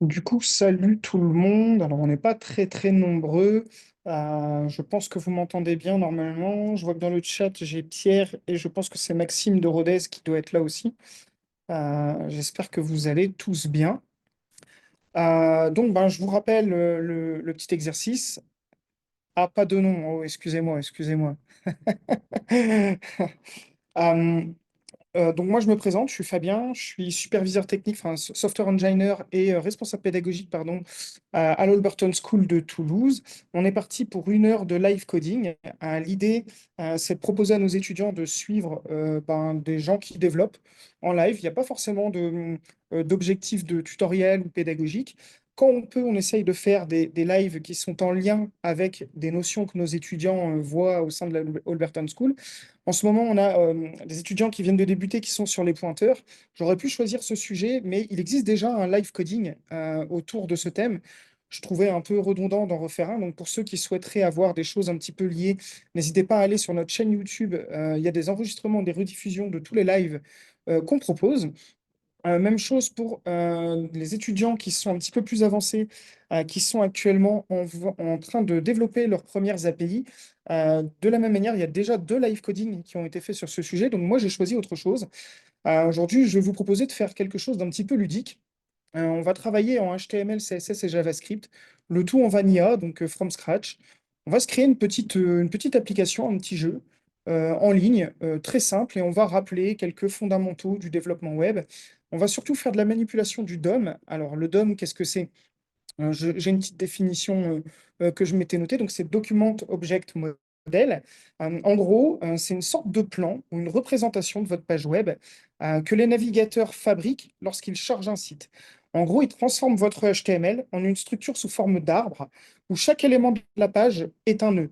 Du coup, salut tout le monde. Alors, on n'est pas très très nombreux. Je pense que vous m'entendez bien normalement. Je vois que dans le chat, j'ai Pierre et je pense que c'est Maxime de Rodez qui doit être là aussi. J'espère que vous allez tous bien. Donc, je vous rappelle le petit exercice. Ah, pas de nom. Oh, excusez-moi, excusez-moi. Euh, donc moi je me présente, je suis Fabien, je suis superviseur technique, enfin software engineer et responsable pédagogique pardon, à l'Alberton School de Toulouse. On est parti pour 1 heure de live coding. L'idée, c'est de proposer à nos étudiants de suivre des gens qui développent en live. Il n'y a pas forcément d'objectif de tutoriel ou pédagogique. Quand on peut, on essaye de faire des lives qui sont en lien avec des notions que nos étudiants voient au sein de l'Alberton School. En ce moment, on a des étudiants qui viennent de débuter qui sont sur les pointeurs. J'aurais pu choisir ce sujet, mais il existe déjà un live coding autour de ce thème. Je trouvais un peu redondant d'en refaire un. Donc, pour ceux qui souhaiteraient avoir des choses un petit peu liées, n'hésitez pas à aller sur notre chaîne YouTube. Il y a des enregistrements, des rediffusions de tous les lives qu'on propose. Même chose pour les étudiants qui sont un petit peu plus avancés, qui sont actuellement en train de développer leurs premières API. De la même manière, il y a déjà 2 live coding qui ont été faits sur ce sujet. Donc moi, j'ai choisi autre chose. Aujourd'hui, je vais vous proposer de faire quelque chose d'un petit peu ludique. On va travailler en HTML, CSS et JavaScript, le tout en vanilla, donc from scratch. On va se créer une petite application, un petit jeu en ligne, très simple, et on va rappeler quelques fondamentaux du développement web. On va surtout faire de la manipulation du DOM. Alors, le DOM, qu'est-ce que c'est? J'ai une petite définition que je m'étais notée, donc c'est Document Object Model. En gros, c'est une sorte de plan ou une représentation de votre page web que les navigateurs fabriquent lorsqu'ils chargent un site. En gros, ils transforment votre HTML en une structure sous forme d'arbre où chaque élément de la page est un nœud.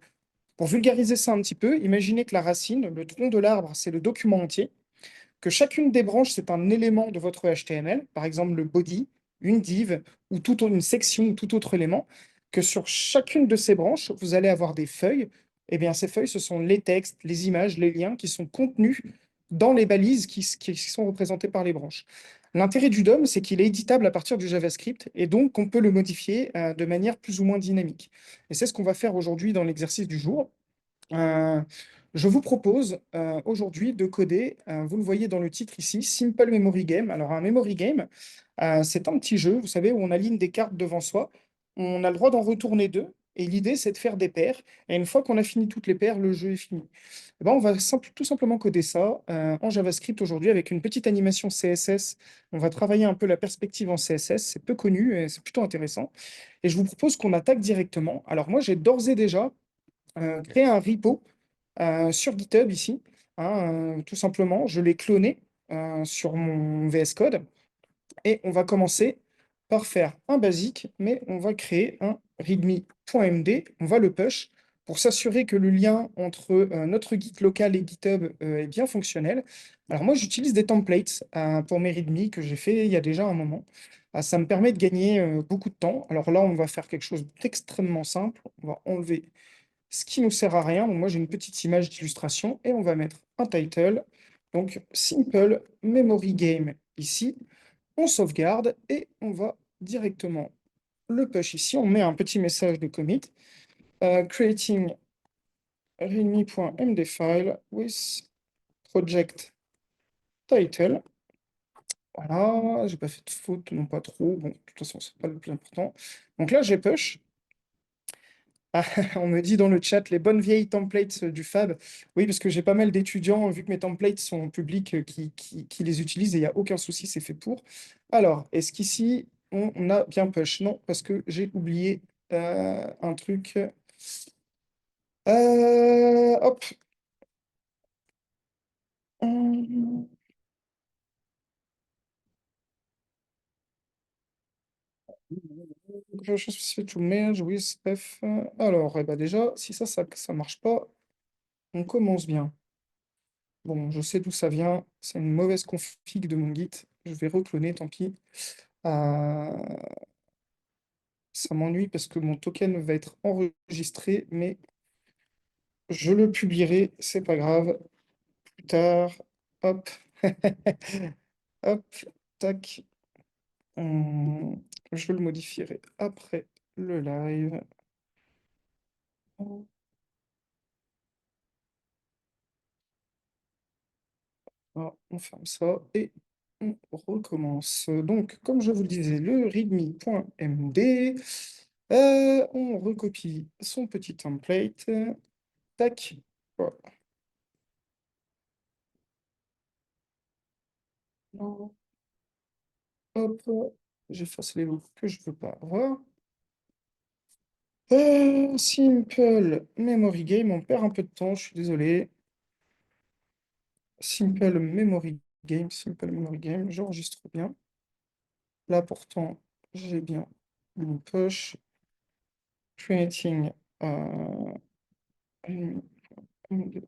Pour vulgariser ça un petit peu, imaginez que la racine, le tronc de l'arbre, c'est le document entier, que chacune des branches, c'est un élément de votre HTML, par exemple le body, une div ou toute une section ou tout autre élément, que sur chacune de ces branches, vous allez avoir des feuilles. Eh bien, ces feuilles, ce sont les textes, les images, les liens qui sont contenus dans les balises qui sont représentées par les branches. L'intérêt du DOM, c'est qu'il est éditable à partir du JavaScript et donc on peut le modifier de manière plus ou moins dynamique. Et c'est ce qu'on va faire aujourd'hui dans l'exercice du jour. Euh, je vous propose aujourd'hui de coder, vous le voyez dans le titre ici, Simple Memory Game. Alors un memory game, c'est un petit jeu, vous savez, où on aligne des cartes devant soi. On a le droit d'en retourner deux. Et l'idée, c'est de faire des paires. Et une fois qu'on a fini toutes les paires, le jeu est fini. Eh ben, on va tout simplement coder ça en JavaScript aujourd'hui avec une petite animation CSS. On va travailler un peu la perspective en CSS. C'est peu connu et c'est plutôt intéressant. Et je vous propose qu'on attaque directement. Alors moi, j'ai d'ores et déjà créé un repo sur GitHub ici, hein, tout simplement. Je l'ai cloné sur mon VS Code et on va commencer par faire un basique, mais on va créer un readme.md, on va le push pour s'assurer que le lien entre notre Git local et GitHub est bien fonctionnel. Alors moi, j'utilise des templates pour mes readme que j'ai fait il y a déjà un moment. Ça me permet de gagner beaucoup de temps. Alors là, on va faire quelque chose d'extrêmement simple. On va enlever ce qui nous sert à rien. Donc moi, j'ai une petite image d'illustration et on va mettre un title. Donc, Simple Memory Game ici. On sauvegarde et on va directement le push ici. On met un petit message de commit. Creating readme.md file with project title. Voilà, j'ai pas fait de faute, non pas trop. Bon, de toute façon, c'est pas le plus important. Donc là, j'ai push. Ah, on me dit dans le chat les bonnes vieilles templates du Fab. Oui, parce que j'ai pas mal d'étudiants, vu que mes templates sont publics, qui les utilisent et il n'y a aucun souci, c'est fait pour. Alors, est-ce qu'ici, on a bien push? Non, parce que j'ai oublié un truc. Hop. Hum, Je suis to merge with F. Alors, eh ben déjà, si ça marche pas, on commence bien. Bon, je sais d'où ça vient. C'est une mauvaise config de mon Git. Je vais recloner, tant pis. Euh, Ça m'ennuie parce que mon token va être enregistré, mais je le publierai, c'est pas grave. Plus tard, hop, hop, tac. Hum, je le modifierai après le live. Voilà, on ferme ça et on recommence. Donc, comme je vous le disais, le readme.md, on recopie son petit template. Tac. Voilà. Hop, j'efface les mots que je ne veux pas avoir. Simple Memory Game, on perd un peu de temps, je suis désolé. Simple Memory Game, j'enregistre bien. Là, pourtant, j'ai bien une push. Creating un-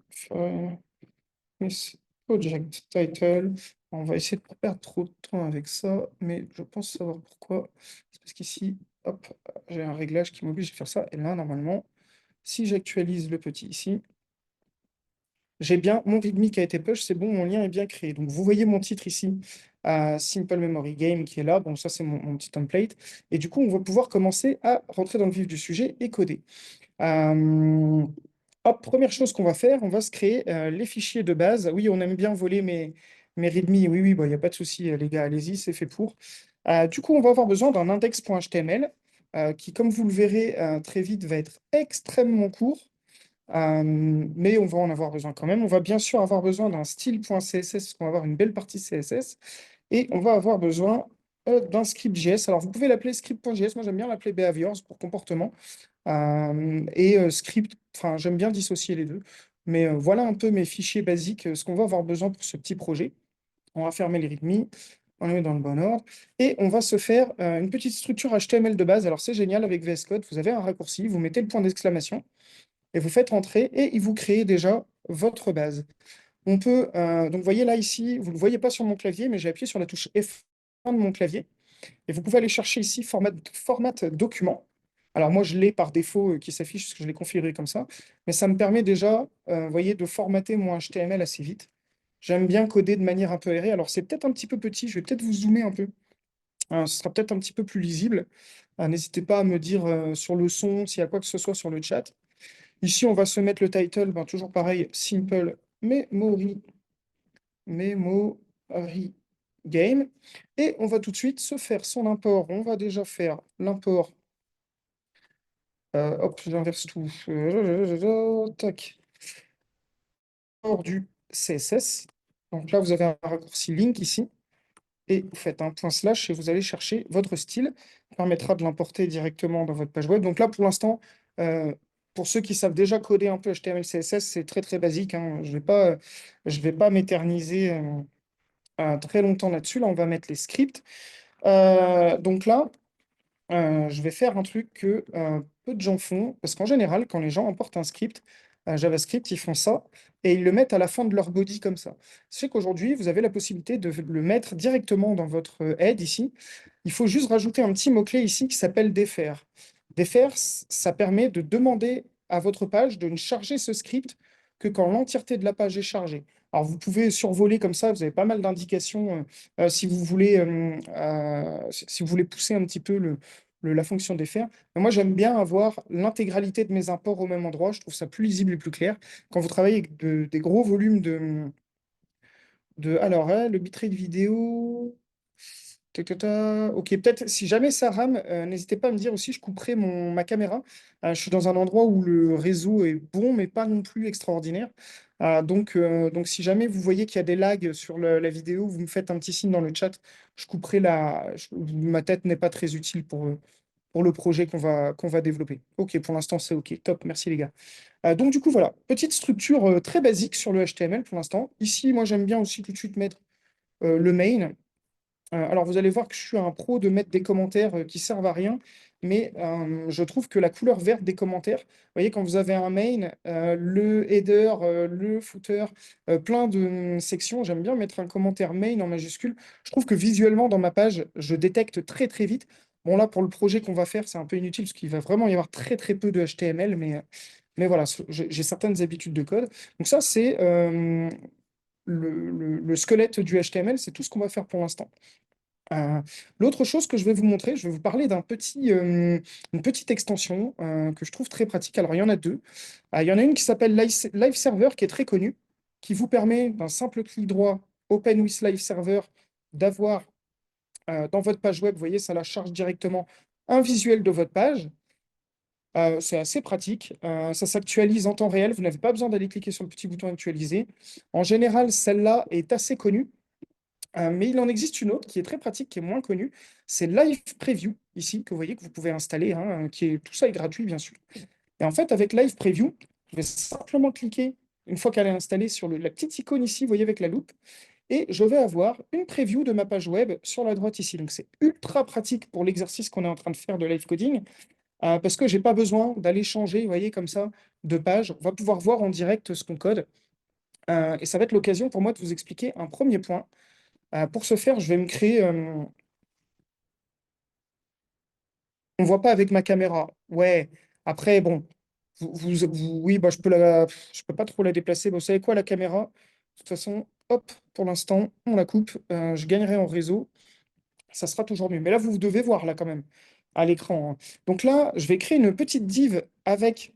file, this project title. On va essayer de ne pas perdre trop de temps avec ça, mais je pense savoir pourquoi. C'est parce qu'ici, hop, j'ai un réglage qui m'oblige à faire ça. Et là, normalement, si j'actualise le petit ici, j'ai bien mon README qui a été push, c'est bon, mon lien est bien créé. Donc vous voyez mon titre ici, Simple Memory Game qui est là. Bon, ça c'est mon petit template. Et du coup, on va pouvoir commencer à rentrer dans le vif du sujet et coder. Euh, Hop, première chose qu'on va faire, on va se créer les fichiers de base. Oui, on aime bien voler mes README. Oui, oui, il n'y a pas de souci, les gars, allez-y, c'est fait pour. Du coup, on va avoir besoin d'un index.html qui, comme vous le verrez très vite, va être extrêmement court. Mais on va en avoir besoin quand même. On va bien sûr avoir besoin d'un style.css, parce qu'on va avoir une belle partie CSS. Et on va avoir besoin d'un script.js. Alors, vous pouvez l'appeler script.js. Moi, j'aime bien l'appeler behaviors pour comportement. Script, enfin, j'aime bien dissocier les deux. Mais voilà un peu mes fichiers basiques, ce qu'on va avoir besoin pour ce petit projet. On va fermer les readme, on les met dans le bon ordre. Et on va se faire une petite structure HTML de base. Alors, c'est génial avec VS Code. Vous avez un raccourci, vous mettez le point d'exclamation et vous faites entrer et il vous crée déjà votre base. On peut, donc vous voyez là ici, vous ne le voyez pas sur mon clavier, mais j'ai appuyé sur la touche F1 de mon clavier et vous pouvez aller chercher ici format document. Alors moi je l'ai par défaut qui s'affiche parce que je l'ai configuré comme ça, mais ça me permet déjà, vous voyez, de formater mon HTML assez vite. J'aime bien coder de manière un peu aérée. Alors c'est peut-être un petit peu petit, je vais peut-être vous zoomer un peu. Ce sera peut-être un petit peu plus lisible. N'hésitez pas à me dire sur le son s'il y a quoi que ce soit sur le chat. Ici, on va se mettre le title, ben, toujours pareil, Simple Memory Game. Et on va tout de suite se faire son import. On va déjà faire l'import. Hop, j'inverse tout. Tac. Import du CSS. Donc là, vous avez un raccourci link ici. Et vous faites un point slash et vous allez chercher votre style. Ça permettra de l'importer directement dans votre page web. Donc là, pour l'instant, pour ceux qui savent déjà coder un peu HTML, CSS, c'est très très basique, hein. Je vais pas m'éterniser très longtemps là-dessus. Là, on va mettre les scripts. Donc là, je vais faire un truc que peu de gens font, parce qu'en général, quand les gens importent un script, JavaScript, ils font ça et ils le mettent à la fin de leur body comme ça. C'est qu'aujourd'hui, vous avez la possibilité de le mettre directement dans votre head ici. Il faut juste rajouter un petit mot-clé ici qui s'appelle défaire. Défaire, ça permet de demander à votre page de ne charger ce script que quand l'entièreté de la page est chargée. Alors, vous pouvez survoler comme ça, vous avez pas mal d'indications si vous voulez, si vous voulez pousser un petit peu la fonction défaire. Mais moi, j'aime bien avoir l'intégralité de mes imports au même endroit. Je trouve ça plus lisible et plus clair. Quand vous travaillez avec des gros volumes alors, le bitrate vidéo. Ok, peut-être si jamais ça rame, n'hésitez pas à me dire aussi, je couperai ma caméra. Je suis dans un endroit où le réseau est bon, mais pas non plus extraordinaire. Donc si jamais vous voyez qu'il y a des lags sur la vidéo, vous me faites un petit signe dans le chat. Je couperai ma tête n'est pas très utile pour le projet qu'on va développer. Ok, pour l'instant, c'est ok. Top, merci les gars. Donc du coup, voilà, petite structure très basique sur le HTML pour l'instant. Ici, moi, j'aime bien aussi tout de suite mettre le main. Alors, vous allez voir que je suis un pro de mettre des commentaires qui servent à rien, mais je trouve que la couleur verte des commentaires, vous voyez, quand vous avez un main, le header, le footer, plein de sections, j'aime bien mettre un commentaire main en majuscule. Je trouve que visuellement, dans ma page, je détecte très très vite. Bon, là, pour le projet qu'on va faire, c'est un peu inutile parce qu'il va vraiment y avoir très très peu de HTML, mais voilà, j'ai certaines habitudes de code. Donc ça, c'est le squelette du HTML, c'est tout ce qu'on va faire pour l'instant. Euh, L'autre chose que je vais vous montrer, je vais vous parler une petite extension que je trouve très pratique. Alors, il y en a deux. Il y en a une qui s'appelle Live Server, qui est très connue, qui vous permet d'un simple clic droit, Open with Live Server, d'avoir dans votre page web, vous voyez, ça la charge directement un visuel de votre page. C'est assez pratique. Ça s'actualise en temps réel. Vous n'avez pas besoin d'aller cliquer sur le petit bouton actualiser. En général, celle-là est assez connue. Mais il en existe une autre qui est très pratique, qui est moins connue. C'est Live Preview, ici, que vous voyez que vous pouvez installer, hein, tout ça est gratuit, bien sûr. Et en fait, avec Live Preview, je vais simplement cliquer, une fois qu'elle est installée, sur la petite icône ici, vous voyez, avec la loupe, et je vais avoir une preview de ma page web sur la droite ici. Donc, c'est ultra pratique pour l'exercice qu'on est en train de faire de live coding, parce que je n'ai pas besoin d'aller changer, vous voyez, comme ça, de page. On va pouvoir voir en direct ce qu'on code. Et ça va être l'occasion pour moi de vous expliquer un premier point. Pour ce faire, je vais me créer. On voit pas avec ma caméra. Ouais. Après, bon, oui, bah, je peux pas trop la déplacer. Vous savez quoi, la caméra? De toute façon, hop, pour l'instant, on la coupe. Je gagnerai en réseau. Ça sera toujours mieux. Mais là, vous devez voir là quand même à l'écran, hein. Donc là, je vais créer une petite div avec.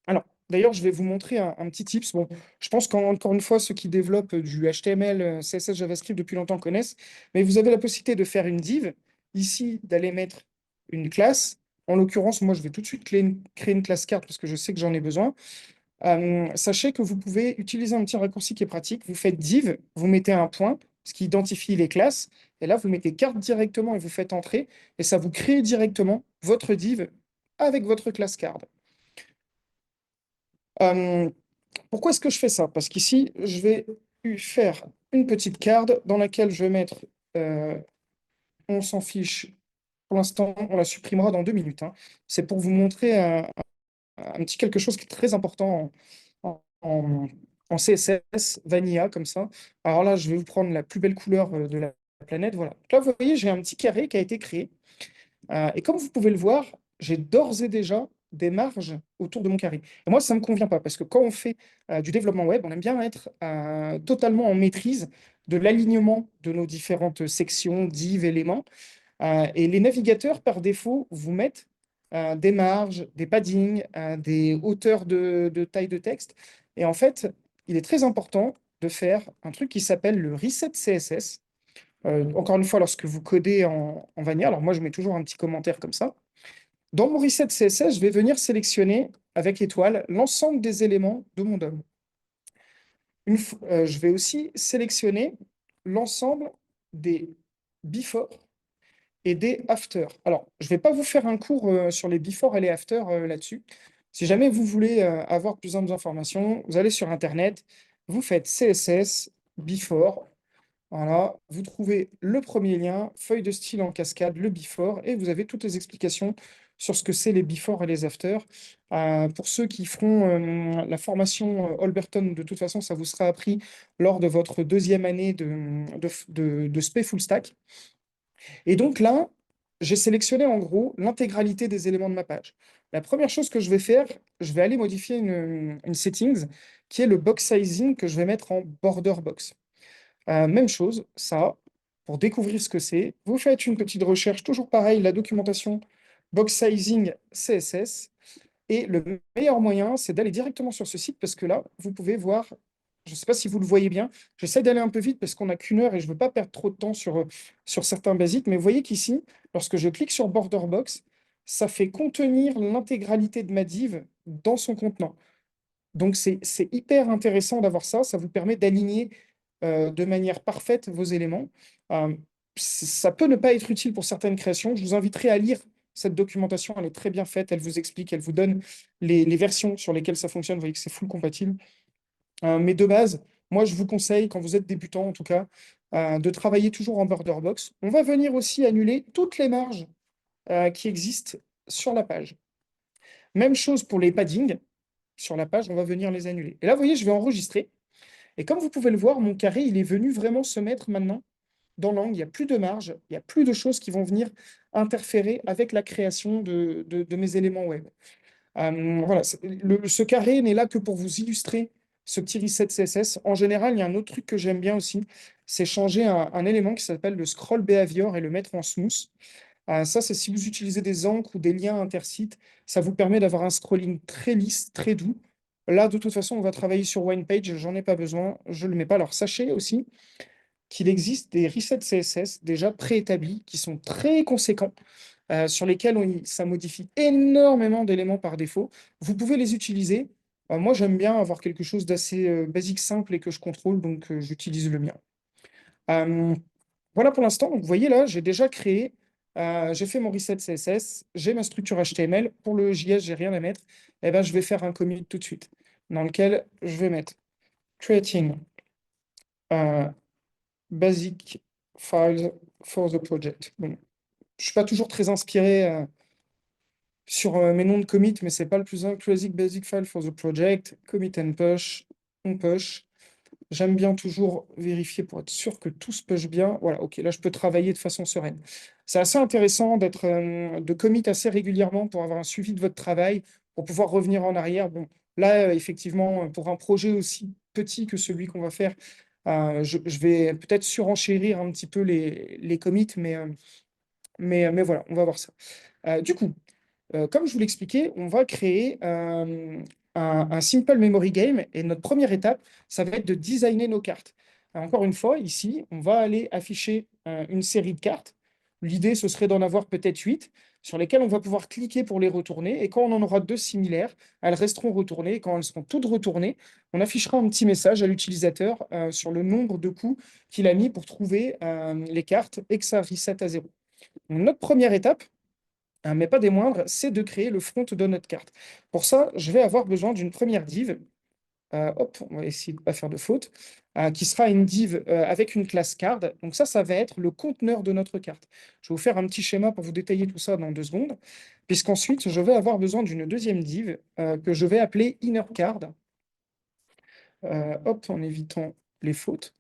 Alors, d'ailleurs, je vais vous montrer un petit tips. Bon, je pense qu'encore une fois, ceux qui développent du HTML, CSS, JavaScript depuis longtemps connaissent, mais vous avez la possibilité de faire une div, ici, d'aller mettre une classe. En l'occurrence, moi, je vais tout de suite créer une classe carte parce que je sais que j'en ai besoin. Sachez que vous pouvez utiliser un petit raccourci qui est pratique. Vous faites div, vous mettez un point, ce qui identifie les classes, et là, vous mettez carte directement et vous faites entrer, et ça vous crée directement votre div avec votre classe card. Euh, Pourquoi est-ce que je fais ça? Parce qu'ici, je vais faire une petite card dans laquelle je vais mettre, euh, on s'en fiche, pour l'instant, on la supprimera dans 2 minutes, hein. C'est pour vous montrer un petit quelque chose qui est très important en, en- en CSS, Vanilla, comme ça. Alors là, je vais vous prendre la plus belle couleur de la planète. Voilà. Donc là, vous voyez, j'ai un petit carré qui a été créé. Et comme vous pouvez le voir, j'ai d'ores et déjà des marges autour de mon carré. Et moi, ça ne me convient pas parce que quand on fait du développement web, on aime bien être totalement en maîtrise de l'alignement de nos différentes sections, divs, éléments. Et les navigateurs, par défaut, vous mettent des marges, des paddings, des hauteurs de taille de texte. Et en fait, il est très important de faire un truc qui s'appelle le reset CSS. Encore une fois, lorsque vous codez en Vanilla, alors moi je mets toujours un petit commentaire comme ça. Dans mon reset CSS, je vais venir sélectionner avec étoile l'ensemble des éléments de mon DOM. Je vais aussi sélectionner l'ensemble des before et des after. Alors, je ne vais pas vous faire un cours sur les before et les after là-dessus. Si jamais vous voulez avoir plus d'informations, vous allez sur Internet, vous faites CSS before. Voilà, vous trouvez le premier lien, feuille de style en cascade, le before, et vous avez toutes les explications sur ce que c'est les before et les after. Pour ceux qui feront la formation Holberton, de toute façon, ça vous sera appris lors de votre deuxième année de SP Full Stack. Et donc là, j'ai sélectionné en gros l'intégralité des éléments de ma page. La première chose que je vais faire, je vais aller modifier une settings qui est le box sizing que je vais mettre en border box. Même chose, ça, pour découvrir ce que c'est, vous faites une petite recherche, toujours pareil, la documentation box sizing CSS. Et le meilleur moyen, c'est d'aller directement sur ce site parce que là, vous pouvez voir, je ne sais pas si vous le voyez bien, j'essaie d'aller un peu vite parce qu'on n'a qu'une heure et je ne veux pas perdre trop de temps sur certains basiques, mais vous voyez qu'ici, lorsque je clique sur Border Box, ça fait contenir l'intégralité de ma div dans son contenant. Donc, c'est hyper intéressant d'avoir ça. Ça vous permet d'aligner de manière parfaite vos éléments. Euh, Ça peut ne pas être utile pour certaines créations. Je vous inviterai à lire cette documentation. Elle est très bien faite. Elle vous explique, elle vous donne les versions sur lesquelles ça fonctionne. Vous voyez que c'est full compatible. Mais de base, moi, je vous conseille, quand vous êtes débutant en tout cas, de travailler toujours en border box. On va venir aussi annuler toutes les marges qui existent sur la page. Même chose pour les paddings sur la page, on va venir les annuler. Et là, vous voyez, je vais enregistrer. Et comme vous pouvez le voir, mon carré, il est venu vraiment se mettre maintenant dans l'angle. Il n'y a plus de marge, il n'y a plus de choses qui vont venir interférer avec la création de mes éléments web. Voilà, ce carré n'est là que pour vous illustrer ce petit reset CSS. En général, il y a un autre truc que j'aime bien aussi, c'est changer un élément qui s'appelle le scroll behavior et le mettre en smooth. Ça, c'est si vous utilisez des encres ou des liens intersites, ça vous permet d'avoir un scrolling très lisse, très doux. Là, de toute façon, on va travailler sur OnePage, j'en ai pas besoin, je ne le mets pas. Alors, sachez aussi qu'il existe des resets CSS déjà préétablis qui sont très conséquents, sur lesquels ça modifie énormément d'éléments par défaut. Vous pouvez les utiliser. Moi, j'aime bien avoir quelque chose d'assez basique, simple et que je contrôle, donc j'utilise le mien. Euh, voilà pour l'instant. Donc, vous voyez là, j'ai déjà créé, j'ai fait mon reset CSS, j'ai ma structure HTML. Pour le JS, j'ai rien à mettre. Eh ben, je vais faire un commit tout de suite dans lequel je vais mettre creating euh, basic files for the project. Bon, je suis pas toujours très inspiré sur mes noms de commit, mais c'est pas le plus simple. Creating basic file for the project, commit and push, on push. J'aime bien toujours vérifier pour être sûr que tout se push bien. Voilà, ok, là je peux travailler de façon sereine. C'est assez intéressant de commit assez régulièrement pour avoir un suivi de votre travail, pour pouvoir revenir en arrière. Bon, là, effectivement, pour un projet aussi petit que celui qu'on va faire, je vais peut-être surenchérir un petit peu les commits, mais voilà, on va voir ça. Du coup, comme je vous l'expliquais, on va créer un simple memory game et notre première étape, ça va être de designer nos cartes. Encore une fois, ici, on va aller afficher une série de cartes. L'idée, ce serait d'en avoir peut-être 8 sur lesquelles on va pouvoir cliquer pour les retourner. Et quand on en aura deux similaires, elles resteront retournées. Et quand elles seront toutes retournées, on affichera un petit message à l'utilisateur sur le nombre de coups qu'il a mis pour trouver les cartes et que ça reset à zéro. Donc, notre première étape, mais pas des moindres, c'est de créer le front de notre carte. Pour ça, je vais avoir besoin d'une première div. Hop, on va essayer de ne pas faire de faute. Qui sera une div avec une classe card. Donc ça va être le conteneur de notre carte. Je vais vous faire un petit schéma pour vous détailler tout ça dans 2 secondes, puisqu'ensuite, je vais avoir besoin d'une deuxième div que je vais appeler inner card. Hop, en évitant les fautes.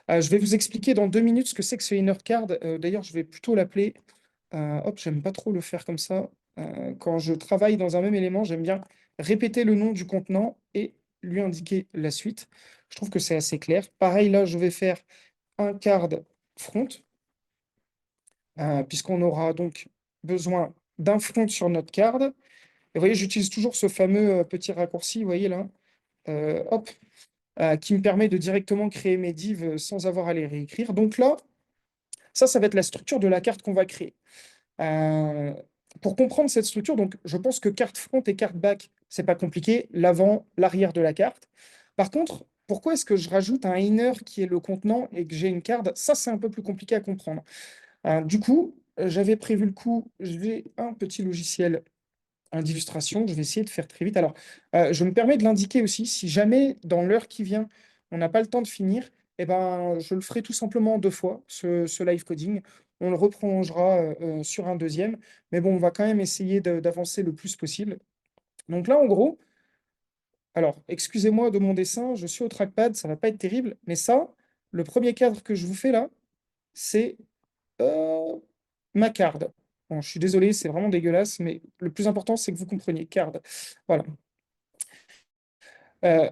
Je vais vous expliquer dans 2 minutes ce que c'est que ce inner card. D'ailleurs, je vais plutôt l'appeler. Hop, j'aime pas trop le faire comme ça. Quand je travaille dans un même élément, j'aime bien répéter le nom du contenant et lui indiquer la suite. Je trouve que c'est assez clair. Pareil, là, je vais faire un card front, puisqu'on aura donc besoin d'un front sur notre card. Et vous voyez, j'utilise toujours ce fameux petit raccourci, vous voyez là, hop, qui me permet de directement créer mes divs sans avoir à les réécrire. Donc là, ça va être la structure de la carte qu'on va créer. Euh, pour comprendre cette structure, donc je pense que carte front et carte back, c'est pas compliqué, l'avant, l'arrière de la carte. Par contre, pourquoi est-ce que je rajoute un inner qui est le contenant et que j'ai une carte? Ça, c'est un peu plus compliqué à comprendre. Du coup, j'avais prévu le coup, j'ai un petit logiciel d'illustration, je vais essayer de faire très vite. Alors, je me permets de l'indiquer aussi, si jamais dans l'heure qui vient, on n'a pas le temps de finir, eh ben, je le ferai tout simplement 2 fois, ce live coding. On le reprolongera sur un deuxième. Mais bon, on va quand même essayer d'avancer le plus possible. Donc là, en gros, alors, excusez-moi de mon dessin, je suis au trackpad, ça va pas être terrible, mais ça, le premier cadre que je vous fais là, c'est euh, ma card. Bon, je suis désolé, c'est vraiment dégueulasse, mais le plus important, c'est que vous compreniez. Card. Voilà. Euh,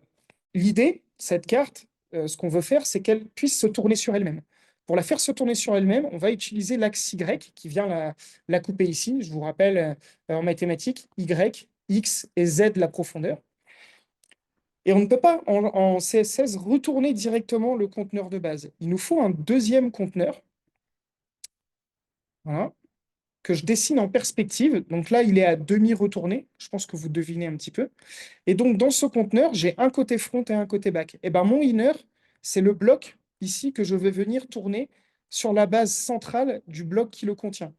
L'idée, cette carte, ce qu'on veut faire, c'est qu'elle puisse se tourner sur elle-même. Pour la faire se tourner sur elle-même, on va utiliser l'axe Y qui vient la couper ici. Je vous rappelle, en mathématiques, Y, X et Z la profondeur. Et on ne peut pas en CSS retourner directement le conteneur de base. Il nous faut un deuxième conteneur. Voilà, que je dessine en perspective. Donc là, il est à demi retourné. Je pense que vous devinez un petit peu. Et donc, dans ce conteneur, j'ai un côté front et un côté back. Et ben, mon inner, c'est le bloc ici que je vais venir tourner sur la base centrale du bloc qui le contient.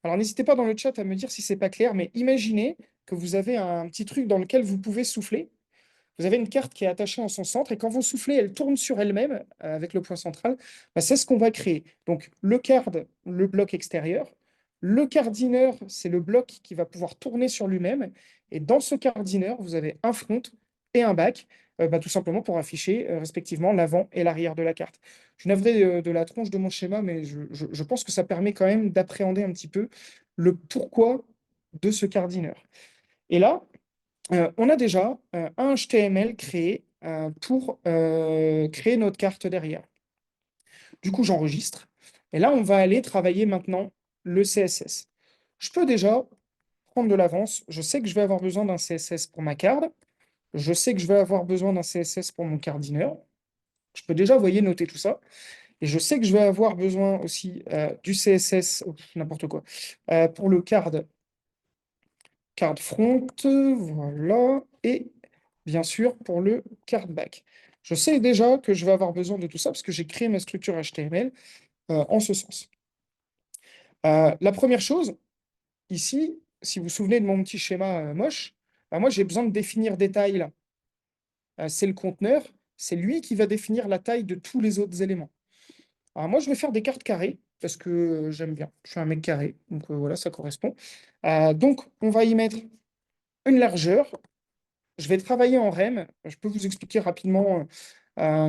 Alors, n'hésitez pas dans le chat à me dire si c'est pas clair, mais imaginez que vous avez un petit truc dans lequel vous pouvez souffler. Vous avez une carte qui est attachée en son centre et quand vous soufflez, elle tourne sur elle-même avec le point central. Bah, c'est ce qu'on va créer. Donc le card, le bloc extérieur. Le cardineur, c'est le bloc qui va pouvoir tourner sur lui-même. Et dans ce cardineur, vous avez un front et un back, bah, tout simplement pour afficher respectivement l'avant et l'arrière de la carte. Je suis navré de la tronche de mon schéma, mais je pense que ça permet quand même d'appréhender un petit peu le pourquoi de ce cardineur. Et là, on a déjà un HTML créé pour créer notre carte derrière. Du coup, j'enregistre. Et là, on va aller travailler maintenant le CSS. Je peux déjà prendre de l'avance. Je sais que je vais avoir besoin d'un CSS pour ma card. Je sais que je vais avoir besoin d'un CSS pour mon cardineur. Je peux déjà, vous voyez, noter tout ça. Et je sais que je vais avoir besoin aussi du CSS, oh, n'importe quoi, pour le card front, voilà, et bien sûr pour le card back. Je sais déjà que je vais avoir besoin de tout ça parce que j'ai créé ma structure HTML en ce sens. La première chose, ici, si vous vous souvenez de mon petit schéma moche, bah, moi j'ai besoin de définir des tailles là. C'est le conteneur, c'est lui qui va définir la taille de tous les autres éléments. Alors moi je vais faire des cartes carrées parce que j'aime bien, je suis un mec carré, donc voilà, ça correspond. Donc on va y mettre une largeur. Je vais travailler en REM. Je peux vous expliquer rapidement,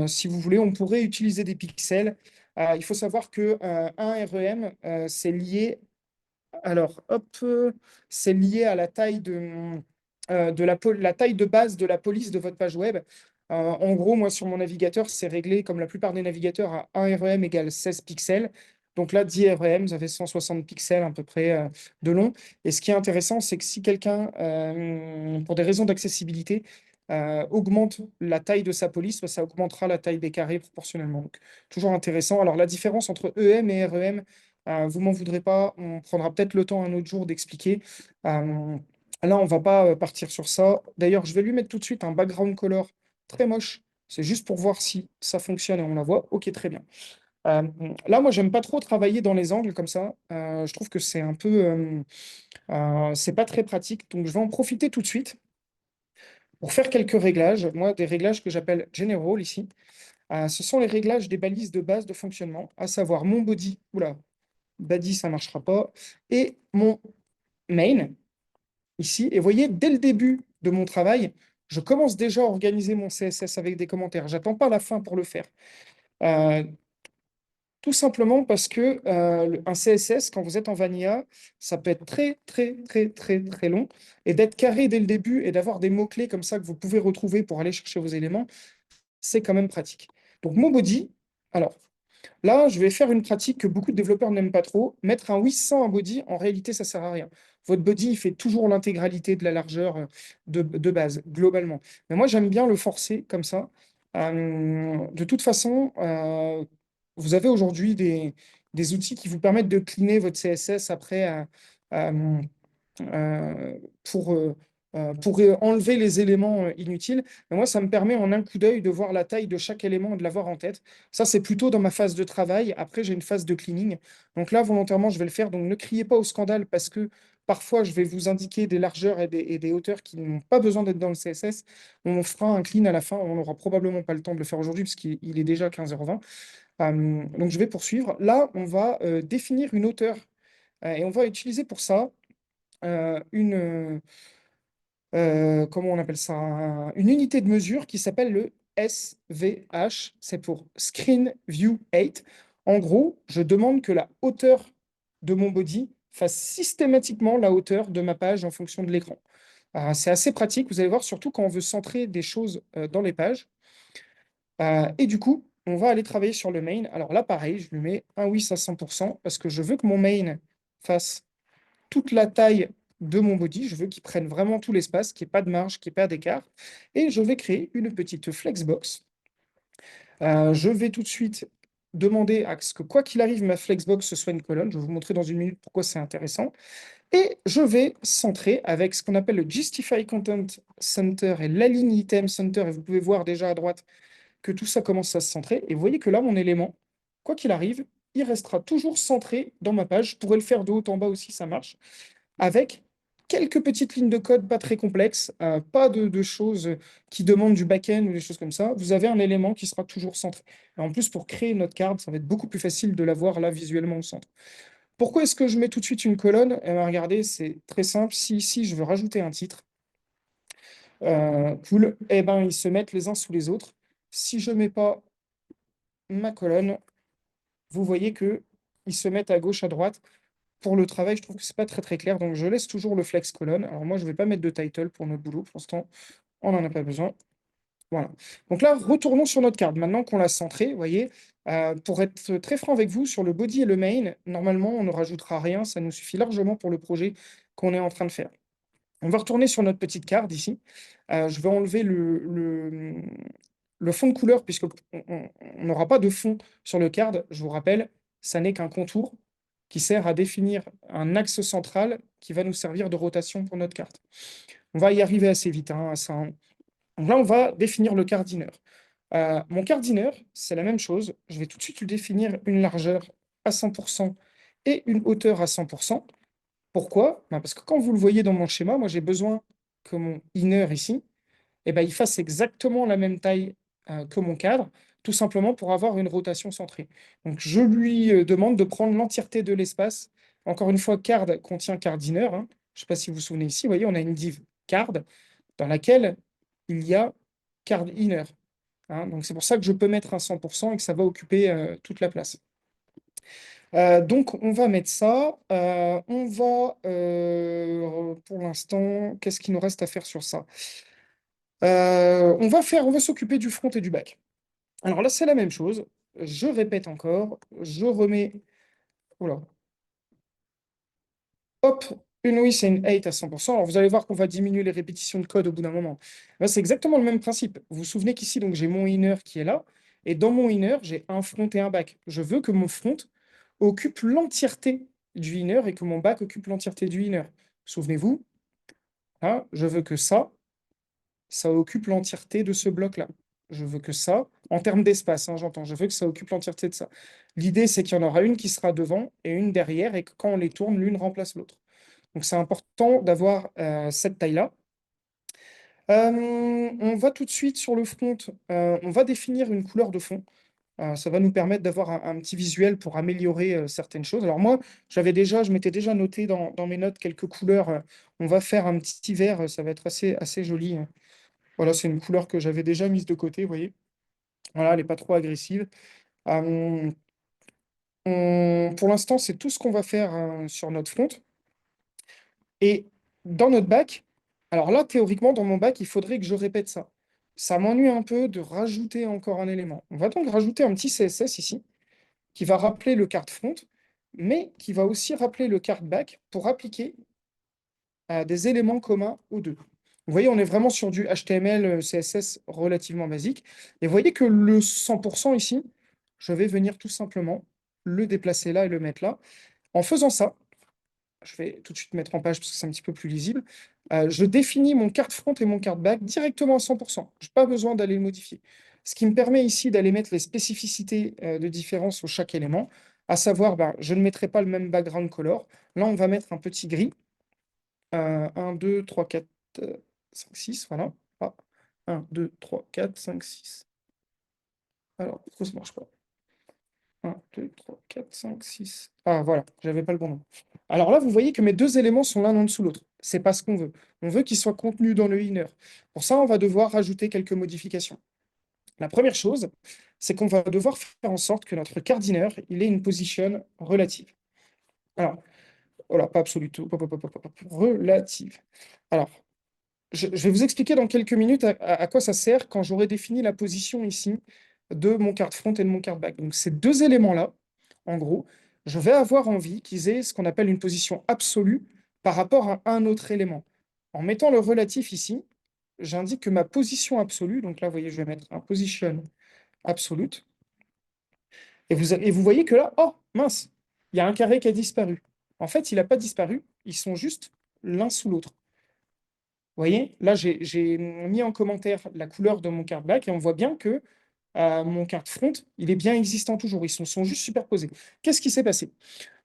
si vous voulez. On pourrait utiliser des pixels. Il faut savoir que un REM, c'est lié. Alors, hop, c'est lié à la taille la taille de base de la police de votre page web. En gros, moi, sur mon navigateur, c'est réglé comme la plupart des navigateurs à 1 REM égale 16 pixels. Donc là, 10 REM, vous avez 160 pixels à peu près de long. Et ce qui est intéressant, c'est que si quelqu'un, pour des raisons d'accessibilité, augmente la taille de sa police, bah, ça augmentera la taille des carrés proportionnellement. Donc, toujours intéressant. Alors, la différence entre EM et REM, vous m'en voudrez pas, on prendra peut-être le temps un autre jour d'expliquer. Là, on va pas partir sur ça. D'ailleurs, je vais lui mettre tout de suite un background color très moche. C'est juste pour voir si ça fonctionne et on la voit. Ok, très bien. Euh, Là, moi, j'aime pas trop travailler dans les angles comme ça. Je trouve que c'est un peu, c'est pas très pratique. Donc, je vais en profiter tout de suite pour faire quelques réglages. Moi, des réglages que j'appelle general ici. Ce sont les réglages des balises de base de fonctionnement, à savoir mon body. Oula, body, ça ne marchera pas. Et mon main, ici. Et vous voyez, dès le début de mon travail, je commence déjà à organiser mon CSS avec des commentaires. J'attends pas la fin pour le faire. Euh, Tout simplement parce que un CSS, quand vous êtes en Vanilla, ça peut être très, très, très, très, très long. Et d'être carré dès le début et d'avoir des mots-clés comme ça que vous pouvez retrouver pour aller chercher vos éléments, c'est quand même pratique. Donc, mon body, alors, là, je vais faire une pratique que beaucoup de développeurs n'aiment pas trop. Mettre un 800 en body, en réalité, ça sert à rien. Votre body, il fait toujours l'intégralité de la largeur de base, globalement. Mais moi, j'aime bien le forcer comme ça. De toute façon, vous avez aujourd'hui des outils qui vous permettent de cleaner votre CSS après euh, euh, pour, euh, pour enlever les éléments inutiles. Mais moi, ça me permet en un coup d'œil de voir la taille de chaque élément et de l'avoir en tête. Ça, c'est plutôt dans ma phase de travail. Après, j'ai une phase de cleaning. Donc là, volontairement, je vais le faire. Donc ne criez pas au scandale parce que parfois, je vais vous indiquer des largeurs et des hauteurs qui n'ont pas besoin d'être dans le CSS. On fera un clean à la fin. On n'aura probablement pas le temps de le faire aujourd'hui parce qu'il est déjà 15h20. Donc, je vais poursuivre. Là, on va définir une hauteur et on va utiliser pour ça comment on appelle ça, une unité de mesure qui s'appelle le SVH, c'est pour Screen View 8. En gros, je demande que la hauteur de mon body fasse systématiquement la hauteur de ma page en fonction de l'écran. C'est assez pratique, vous allez voir, surtout quand on veut centrer des choses dans les pages. Et du coup, on va aller travailler sur le main. Alors là, pareil, je lui mets un width à 100% parce que je veux que mon main fasse toute la taille de mon body. Je veux qu'il prenne vraiment tout l'espace, qu'il n'y ait pas de marge, qu'il n'y ait pas d'écart. Et je vais créer une petite flexbox. Je vais tout de suite demander à ce que, quoi qu'il arrive, ma flexbox, ce soit une colonne. Je vais vous montrer dans une minute pourquoi c'est intéressant. Et je vais centrer avec ce qu'on appelle le Justify Content Center et l'Align Item Center. Et vous pouvez voir déjà à droite que tout ça commence à se centrer. Et vous voyez que là, mon élément, quoi qu'il arrive, il restera toujours centré dans ma page. Je pourrais le faire de haut en bas aussi, ça marche avec quelques petites lignes de code pas très complexes, pas de choses qui demandent du back-end ou des choses comme ça. Vous avez un élément qui sera toujours centré. Et en plus, pour créer notre carte, ça va être beaucoup plus facile de la voir là visuellement au centre. Pourquoi est-ce que je mets tout de suite une colonne? Eh bien, regardez, c'est très simple. Si ici, je veux rajouter un titre, cool, eh ben, ils se mettent les uns sous les autres. Si je ne mets pas ma colonne, vous voyez que ils se mettent à gauche, à droite. Pour le travail, je trouve que c'est pas très très clair, donc je laisse toujours le flex colonne. Alors moi, je vais pas mettre de title pour notre boulot. Pour l'instant, on n'en a pas besoin. Voilà. Donc là, retournons sur notre carte. Maintenant qu'on l'a centré, vous voyez, Pour être très franc avec vous, sur le body et le main, normalement, on ne rajoutera rien, ça nous suffit largement pour le projet qu'on est en train de faire. On va retourner sur notre petite carte ici. Je vais enlever le fond de couleur puisque on n'aura pas de fond sur le card. Je vous rappelle, ça n'est qu'un contour qui sert à définir un axe central qui va nous servir de rotation pour notre carte. On va y arriver assez vite, hein, hein. Donc là, on va définir le cardineur. Mon cardineur, c'est la même chose. Je vais tout de suite lui définir une largeur à 100% et une hauteur à 100%. Pourquoi? Ben, parce que quand vous le voyez dans mon schéma, moi j'ai besoin que mon inner ici, il fasse exactement la même taille que mon cadre, tout simplement pour avoir une rotation centrée. Donc je lui demande de prendre l'entièreté de l'espace. Encore une fois, card contient card inner, hein. Je ne sais pas si vous vous souvenez ici, vous voyez, on a une div card dans laquelle il y a card inner, hein. Donc c'est pour ça que je peux mettre un 100% et que ça va occuper toute la place. Donc, on va mettre ça. On va, pour l'instant, qu'est-ce qu'il nous reste à faire sur ça? On va s'occuper du front et du back. Alors là, c'est la même chose. Je répète encore. Je remets. Oula. Hop, une oui, c'est une 8 à 100%. Alors, vous allez voir qu'on va diminuer les répétitions de code au bout d'un moment. Là, c'est exactement le même principe. Vous vous souvenez qu'ici, donc, j'ai mon inner qui est là. Et dans mon inner, j'ai un front et un back. Je veux que mon front occupe l'entièreté du inner et que mon back occupe l'entièreté du inner. Souvenez-vous, là, je veux que ça occupe l'entièreté de ce bloc-là. Je veux que ça, en termes d'espace, hein, j'entends, je veux que ça occupe l'entièreté de ça. L'idée, c'est qu'il y en aura une qui sera devant et une derrière, et que quand on les tourne, l'une remplace l'autre. Donc c'est important d'avoir cette taille-là. On va tout de suite sur le front, on va définir une couleur de fond. Ça va nous permettre d'avoir un petit visuel pour améliorer certaines choses. Alors moi, je m'étais déjà noté dans mes notes quelques couleurs. On va faire un petit vert, ça va être assez joli, hein. Voilà, c'est une couleur que j'avais déjà mise de côté, vous voyez. Voilà, elle n'est pas trop agressive. Euh, pour l'instant, c'est tout ce qu'on va faire sur notre front. Et dans notre bac, alors là, théoriquement, dans mon bac, il faudrait que je répète ça. Ça m'ennuie un peu de rajouter encore un élément. On va donc rajouter un petit CSS ici, qui va rappeler le card front, mais qui va aussi rappeler le card back pour appliquer des éléments communs aux deux. Vous voyez, on est vraiment sur du HTML, CSS relativement basique. Et vous voyez que le 100% ici, je vais venir tout simplement le déplacer là et le mettre là. En faisant ça, je vais tout de suite mettre en page parce que c'est un petit peu plus lisible. Je définis mon card front et mon card back directement à 100%. Je n'ai pas besoin d'aller le modifier. Ce qui me permet ici d'aller mettre les spécificités de différence sur chaque élément, à savoir, je ne mettrai pas le même background color. Là, on va mettre un petit gris. 1, 2, 3, 4, 5, 6, voilà. Ah, 1, 2, 3, 4, 5, 6. Alors, pourquoi ça ne marche pas? 1, 2, 3, 4, 5, 6. Ah, voilà, j'avais pas le bon nombre. Alors là, vous voyez que mes deux éléments sont l'un en dessous de l'autre. C'est pas ce qu'on veut. On veut qu'ils soient contenus dans le inner. Pour ça, on va devoir rajouter quelques modifications. La première chose, c'est qu'on va devoir faire en sorte que notre cardineur, il ait une position relative. Alors, voilà, pas absolue, relative. Alors, je vais vous expliquer dans quelques minutes à quoi ça sert quand j'aurai défini la position ici de mon card front et de mon card back. Donc ces deux éléments-là, en gros, je vais avoir envie qu'ils aient ce qu'on appelle une position absolue par rapport à un autre élément. En mettant le relatif ici, j'indique que ma position absolue, donc là, vous voyez, je vais mettre un position absolute, et vous voyez que là, oh, mince, il y a un carré qui a disparu. En fait, il n'a pas disparu, ils sont juste l'un sous l'autre. Vous voyez, là, j'ai mis en commentaire la couleur de mon card back et on voit bien que mon card front, il est bien existant toujours. Ils sont juste superposés. Qu'est-ce qui s'est passé?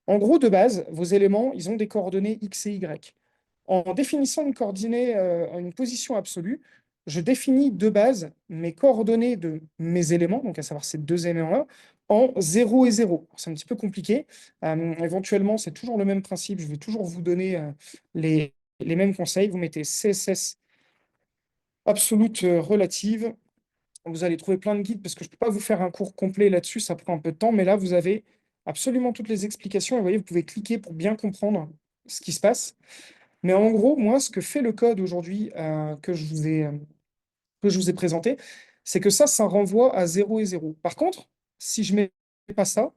En gros, de base, vos éléments, ils ont des coordonnées X et Y. En définissant une coordonnée, une position absolue, je définis de base mes coordonnées de mes éléments, donc à savoir ces deux éléments-là, en 0 et 0. C'est un petit peu compliqué. Éventuellement, c'est toujours le même principe. Je vais toujours vous donner les mêmes conseils. Vous mettez CSS absolute relative. Vous allez trouver plein de guides parce que je ne peux pas vous faire un cours complet là-dessus, ça prend un peu de temps, mais là, vous avez absolument toutes les explications. Et vous voyez, vous pouvez cliquer pour bien comprendre ce qui se passe. Mais en gros, moi, ce que fait le code aujourd'hui que je vous ai présenté, c'est que ça renvoie à 0 et 0. Par contre, si je mets pas ça,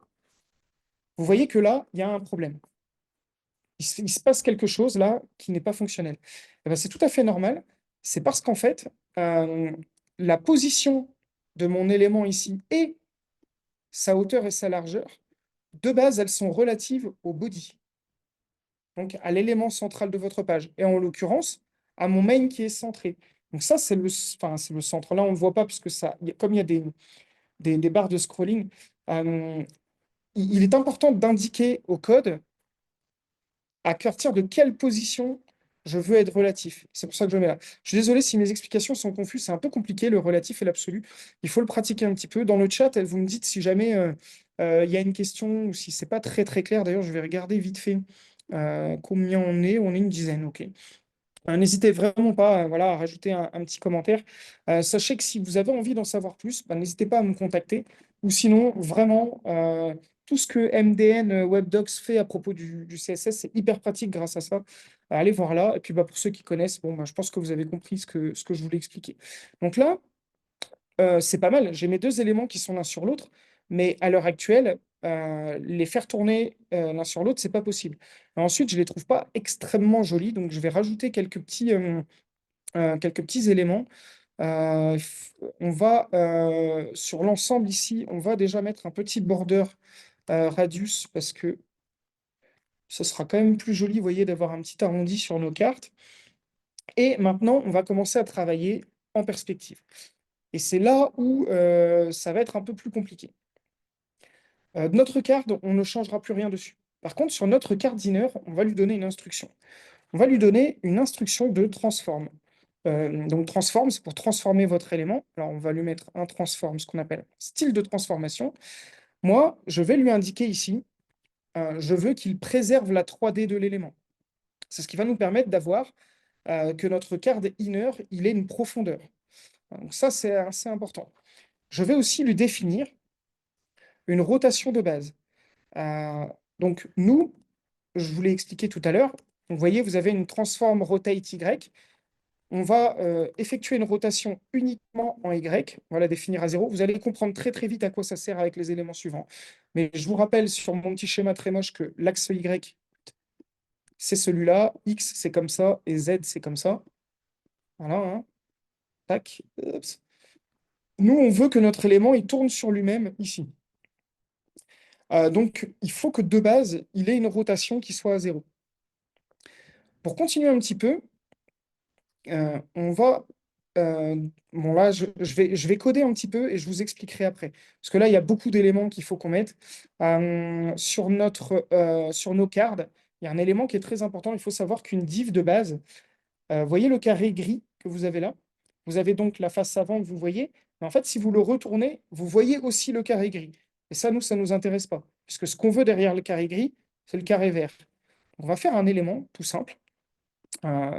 vous voyez que là, il y a un problème. Il se passe quelque chose là qui n'est pas fonctionnel. Eh ben, c'est tout à fait normal. C'est parce qu'en fait, euh, la position de mon élément ici et sa hauteur et sa largeur, de base, elles sont relatives au body, donc à l'élément central de votre page, et en l'occurrence, à mon main qui est centré. Donc ça, enfin, c'est le centre. Là, on ne le voit pas parce que comme il y a des barres de scrolling, euh, il est important d'indiquer au code à partir de quelle position je veux être relatif. C'est pour ça que je mets là. Je suis désolé si mes explications sont confuses, c'est un peu compliqué, le relatif et l'absolu. Il faut le pratiquer un petit peu. Dans le chat, vous me dites si jamais il y a une question ou si c'est pas très très clair. D'ailleurs, je vais regarder vite fait combien on est. On est une dizaine, ok. N'hésitez vraiment pas voilà, à rajouter un petit commentaire. Sachez que si vous avez envie d'en savoir plus, n'hésitez pas à me contacter. Ou sinon, vraiment, tout ce que MDN WebDocs fait à propos du CSS, c'est hyper pratique grâce à ça. Allez voir là. Et puis pour ceux qui connaissent, bon, je pense que vous avez compris ce que je voulais expliquer. Donc là, c'est pas mal. J'ai mes deux éléments qui sont l'un sur l'autre, mais à l'heure actuelle, les faire tourner l'un sur l'autre, c'est pas possible. Ensuite, je les trouve pas extrêmement jolis, donc je vais rajouter quelques petits éléments. On va sur l'ensemble ici, on va déjà mettre un petit border radius parce que ce sera quand même plus joli, vous voyez, d'avoir un petit arrondi sur nos cartes. Et maintenant, on va commencer à travailler en perspective. Et c'est là où ça va être un peu plus compliqué. Notre carte, on ne changera plus rien dessus. Par contre, sur notre carte d'inner, on va lui donner une instruction. On va lui donner une instruction de transform. Donc transform, c'est pour transformer votre élément. Alors on va lui mettre un transform, ce qu'on appelle style de transformation. Moi, je vais lui indiquer ici, je veux qu'il préserve la 3D de l'élément. C'est ce qui va nous permettre d'avoir que notre card inner, il ait une profondeur. Donc ça, c'est assez important. Je vais aussi lui définir une rotation de base. Euh, donc nous, je vous l'ai expliqué tout à l'heure, vous voyez, vous avez une transform rotate Y. On va effectuer une rotation uniquement en Y. On va la définir à 0. Vous allez comprendre très très vite à quoi ça sert avec les éléments suivants. Mais je vous rappelle sur mon petit schéma très moche que l'axe Y, c'est celui-là, X, c'est comme ça, et Z, c'est comme ça. Voilà, hein. Tac. Oups. Nous, on veut que notre élément, il tourne sur lui-même ici. Donc, il faut que de base, il ait une rotation qui soit à 0. Pour continuer un petit peu, on va. Bon, là, je vais coder un petit peu et je vous expliquerai après. Parce que là, il y a beaucoup d'éléments qu'il faut qu'on mette. Sur nos cards, il y a un élément qui est très important. Il faut savoir qu'une div de base, voyez le carré gris que vous avez là? Vous avez donc la face avant que vous voyez. Mais en fait, si vous le retournez, vous voyez aussi le carré gris. Et ça, ça ne nous intéresse pas. Puisque ce qu'on veut derrière le carré gris, c'est le carré vert. On va faire un élément tout simple.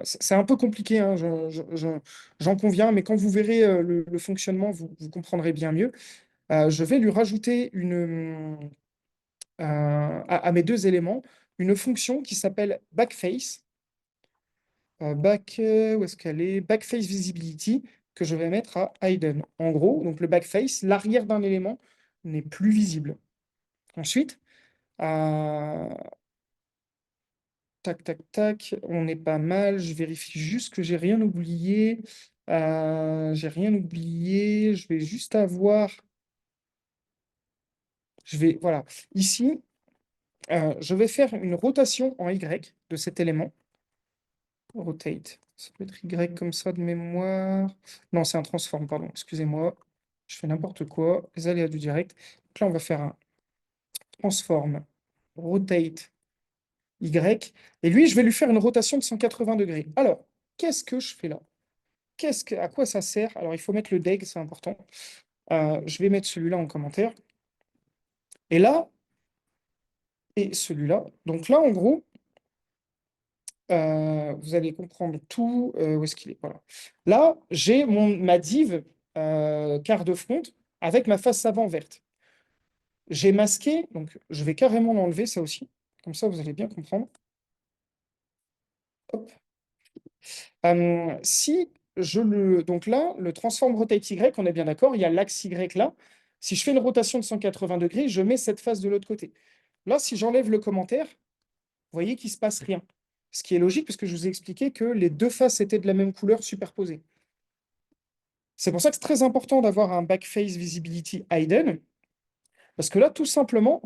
C'est un peu compliqué, hein, j'en conviens, mais quand vous verrez le fonctionnement, vous comprendrez bien mieux. Je vais lui rajouter à mes deux éléments une fonction qui s'appelle backface. Où est-ce qu'elle est? Backface visibility, que je vais mettre à hidden. En gros, donc le backface, l'arrière d'un élément n'est plus visible. Ensuite, euh, tac, tac, tac, on est pas mal. Je vérifie juste que j'ai rien oublié. J'ai rien oublié. Je vais juste avoir. Voilà. Ici, je vais faire une rotation en Y de cet élément. Rotate. Ça peut être Y comme ça de mémoire. Non, c'est un transform, pardon. Excusez-moi. Je fais n'importe quoi. Les aléas du direct. Donc là, on va faire un transform rotate Y. Et lui, je vais lui faire une rotation de 180 degrés. Alors, qu'est-ce que je fais là? À quoi ça sert? Alors, il faut mettre le deg, c'est important. Je vais mettre celui-là en commentaire. Et là, et celui-là. Donc là, en gros, vous allez comprendre tout. Où est-ce qu'il est? Voilà. Là, j'ai ma div quart de front avec ma face avant verte. J'ai masqué, donc je vais carrément l'enlever, ça aussi. Comme ça, vous allez bien comprendre. Hop. Si je le. Donc là, le transform rotate Y, on est bien d'accord, il y a l'axe Y là. Si je fais une rotation de 180 degrés, je mets cette face de l'autre côté. Là, si j'enlève le commentaire, vous voyez qu'il ne se passe rien. Ce qui est logique parce que je vous ai expliqué que les deux faces étaient de la même couleur superposées. C'est pour ça que c'est très important d'avoir un backface visibility hidden, parce que là, tout simplement,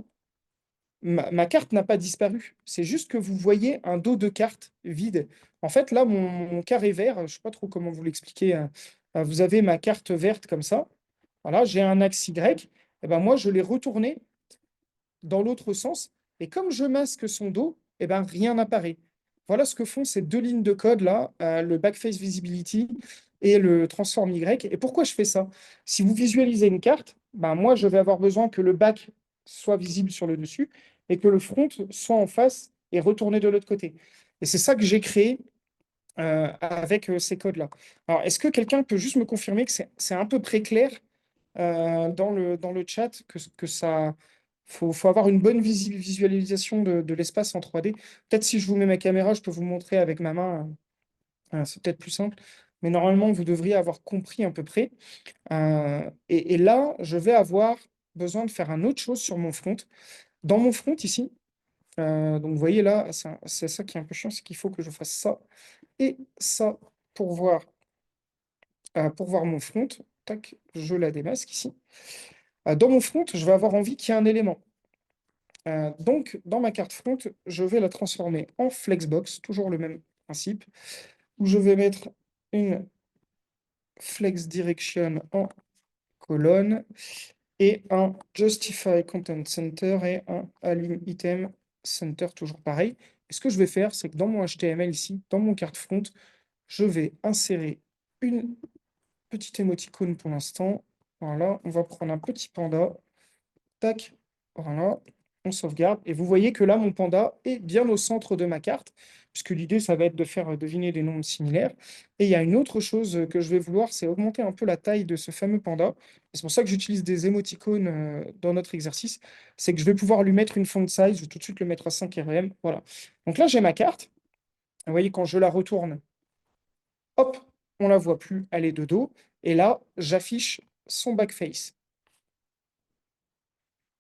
ma carte n'a pas disparu. C'est juste que vous voyez un dos de carte vide. En fait, là, mon carré vert, je ne sais pas trop comment vous l'expliquer, hein. Vous avez ma carte verte comme ça. Voilà, j'ai un axe Y. Et ben moi, je l'ai retourné dans l'autre sens. Et comme je masque son dos, eh ben, rien n'apparaît. Voilà ce que font ces deux lignes de code là, le backface visibility et le transform Y. Et pourquoi je fais ça? Si vous visualisez une carte, ben, moi, je vais avoir besoin que le back soit visible sur le dessus et que le front soit en face et retourné de l'autre côté. Et c'est ça que j'ai créé avec ces codes-là. Alors, est-ce que quelqu'un peut juste me confirmer que c'est à peu près clair dans le chat que ça. Faut avoir une bonne visualisation de l'espace en 3D. Peut-être si je vous mets ma caméra, je peux vous montrer avec ma main. C'est peut-être plus simple. Mais normalement, vous devriez avoir compris à peu près. Et là, je vais avoir besoin de faire un autre chose sur mon front. Dans mon front, ici, donc vous voyez là, c'est ça qui est un peu chiant, c'est qu'il faut que je fasse ça et ça pour voir mon front. Tac, je la démasque ici. Dans mon front, je vais avoir envie qu'il y ait un élément. Donc, dans ma carte front, je vais la transformer en flexbox, toujours le même principe, où je vais mettre une flex direction en colonne et un justify content center et un align item center, toujours pareil. Et ce que je vais faire, c'est que dans mon HTML ici, dans mon carte front, je vais insérer une petite émoticône pour l'instant. Voilà, on va prendre un petit panda. Tac, voilà, on sauvegarde. Et vous voyez que là, mon panda est bien au centre de ma carte, puisque l'idée, ça va être de faire deviner des nombres similaires. Et il y a une autre chose que je vais vouloir, c'est augmenter un peu la taille de ce fameux panda. C'est pour ça que j'utilise des émoticônes dans notre exercice. C'est que je vais pouvoir lui mettre une font size, je vais tout de suite le mettre à 5 rem. Voilà. Donc là, j'ai ma carte. Vous voyez, quand je la retourne, hop, on la voit plus, elle est de dos. Et là, j'affiche son backface.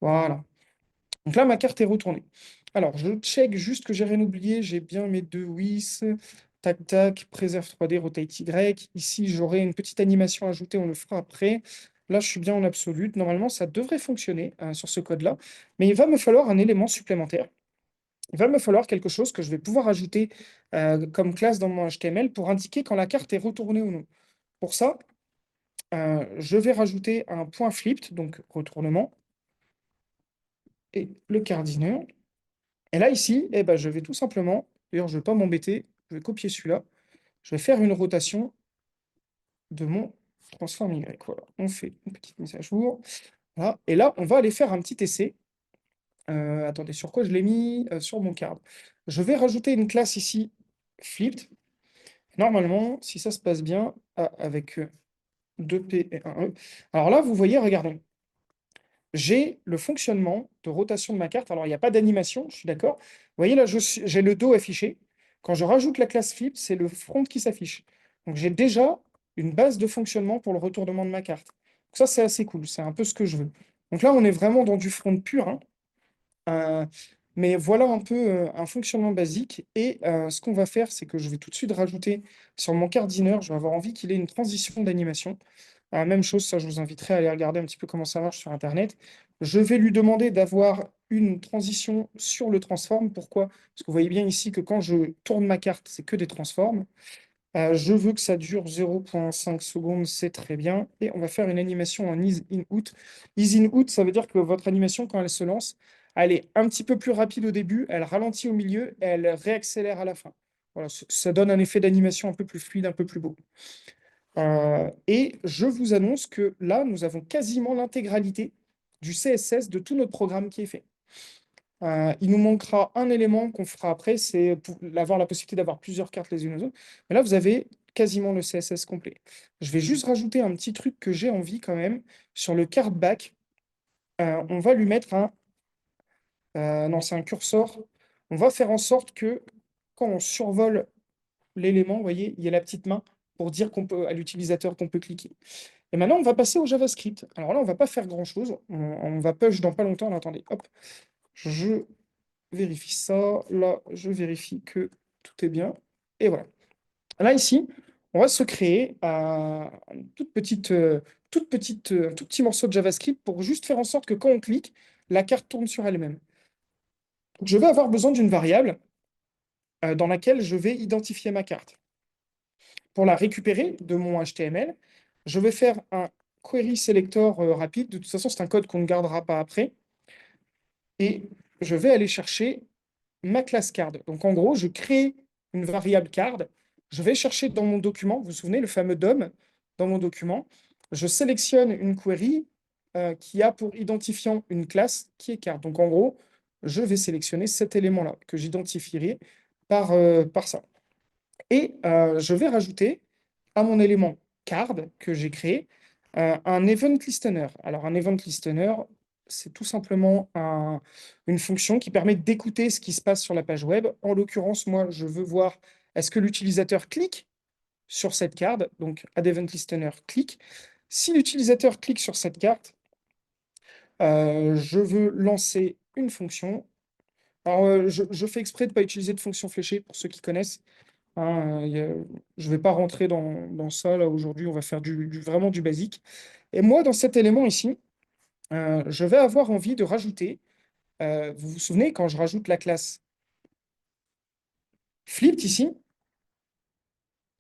Voilà. Donc là, ma carte est retournée. Alors, je check juste que j'ai rien oublié. J'ai bien mes deux WIS. Tac, tac, préserve 3D, rotate Y. Ici, j'aurai une petite animation ajoutée, on le fera après. Là, je suis bien en absolu. Normalement, ça devrait fonctionner sur ce code-là. Mais il va me falloir un élément supplémentaire. Il va me falloir quelque chose que je vais pouvoir ajouter comme classe dans mon HTML pour indiquer quand la carte est retournée ou non. Pour ça, je vais rajouter un point flipped, donc retournement, et le cardineur. Et là, ici, eh ben, je vais tout simplement, d'ailleurs, je ne vais pas m'embêter, je vais copier celui-là, je vais faire une rotation de mon transform Y. Voilà, on fait une petite mise à jour. Voilà. Et là, on va aller faire un petit essai. Attendez, sur quoi je l'ai mis? Sur mon card. Je vais rajouter une classe ici, flipped. Normalement, si ça se passe bien, avec 2P et 1E. Alors là, vous voyez, regardez, j'ai le fonctionnement de rotation de ma carte. Alors, il n'y a pas d'animation, je suis d'accord. Vous voyez, là, j'ai le dos affiché. Quand je rajoute la classe flip, c'est le front qui s'affiche. Donc, j'ai déjà une base de fonctionnement pour le retournement de ma carte. Donc, ça, c'est assez cool. C'est un peu ce que je veux. Donc là, on est vraiment dans du front pur, hein. Euh, mais voilà un peu un fonctionnement basique. Et ce qu'on va faire, c'est que je vais tout de suite rajouter sur mon cardineur, je vais avoir envie qu'il ait une transition d'animation. Même chose, ça, je vous inviterai à aller regarder un petit peu comment ça marche sur Internet. Je vais lui demander d'avoir une transition sur le transform. Pourquoi? Parce que vous voyez bien ici que quand je tourne ma carte, c'est que des transforms. Je veux que ça dure 0,5 secondes, c'est très bien. Et on va faire une animation en ease in out. Ease in out, ça veut dire que votre animation, quand elle se lance, elle est un petit peu plus rapide au début, elle ralentit au milieu et elle réaccélère à la fin. Voilà, ça donne un effet d'animation un peu plus fluide, un peu plus beau. Et je vous annonce que là, nous avons quasiment l'intégralité du CSS de tout notre programme qui est fait. Il nous manquera un élément qu'on fera après, c'est pour avoir la possibilité d'avoir plusieurs cartes les unes aux autres. Mais là, vous avez quasiment le CSS complet. Je vais juste rajouter un petit truc que j'ai envie quand même. Sur le card back, on va lui mettre un... non, c'est un curseur. On va faire en sorte que quand on survole l'élément, vous voyez, il y a la petite main pour dire qu'on peut, à l'utilisateur qu'on peut cliquer. Et maintenant, on va passer au JavaScript. Alors là, on va pas faire grand-chose. On va push dans pas longtemps. Attendez, hop, je vérifie ça. Là, je vérifie que tout est bien. Et voilà. Là, ici, on va se créer une un tout petit morceau de JavaScript pour juste faire en sorte que quand on clique, la carte tourne sur elle-même. Donc, je vais avoir besoin d'une variable dans laquelle je vais identifier ma carte. Pour la récupérer de mon HTML, je vais faire un query selector rapide. De toute façon, c'est un code qu'on ne gardera pas après. Et je vais aller chercher ma classe card. Donc en gros, je crée une variable card. Je vais chercher dans mon document, vous vous souvenez, le fameux DOM dans mon document. Je sélectionne une query qui a pour identifiant une classe qui est card. Donc en gros, je vais sélectionner cet élément-là que j'identifierai par ça. Et je vais rajouter à mon élément card que j'ai créé un event listener. Alors, un event listener, c'est tout simplement une fonction qui permet d'écouter ce qui se passe sur la page web. En l'occurrence, moi, je veux voir est-ce que l'utilisateur clique sur cette carte. Donc, add event listener clique. Si l'utilisateur clique sur cette carte, je veux lancer une fonction. Alors, je fais exprès de ne pas utiliser de fonction fléchée pour ceux qui connaissent. Hein, je ne vais pas rentrer dans ça là aujourd'hui, on va faire vraiment du basique. Et moi, dans cet élément ici, je vais avoir envie de rajouter, vous vous souvenez, quand je rajoute la classe flipped ici,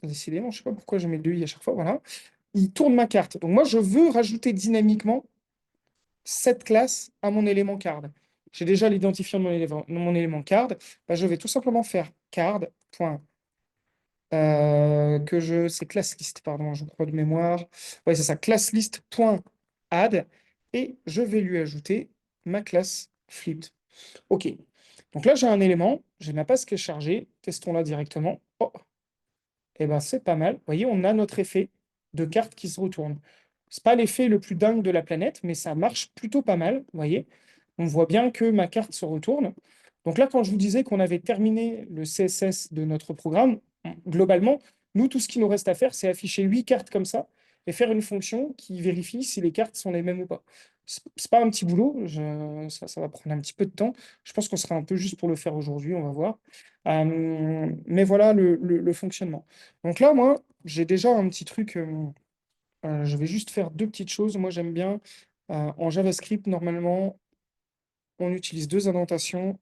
décidément, je ne sais pas pourquoi je mets deux i à chaque fois, voilà, il tourne ma carte. Donc moi, je veux rajouter dynamiquement cette classe à mon élément card. J'ai déjà l'identifiant de mon élément card, bah, je vais tout simplement faire card. C'est class list, pardon, je crois de mémoire. Ouais, c'est ça, class list.add et je vais lui ajouter ma classe flipped. OK. Donc là, j'ai un élément, j'ai ma passe qui est chargée, testons-la directement. Oh, et ben c'est pas mal. Vous voyez, on a notre effet de carte qui se retourne. C'est pas l'effet le plus dingue de la planète, mais ça marche plutôt pas mal. Vous voyez, on voit bien que ma carte se retourne. Donc là, quand je vous disais qu'on avait terminé le CSS de notre programme, globalement, nous, tout ce qui nous reste à faire, c'est afficher 8 cartes comme ça et faire une fonction qui vérifie si les cartes sont les mêmes ou pas. C'est pas un petit boulot, ça va prendre un petit peu de temps. Je pense qu'on sera un peu juste pour le faire aujourd'hui, on va voir. Mais voilà le fonctionnement. Donc là, moi, j'ai déjà un petit truc. Je vais juste faire deux petites choses. Moi, j'aime bien. En JavaScript, normalement, on utilise deux indentations.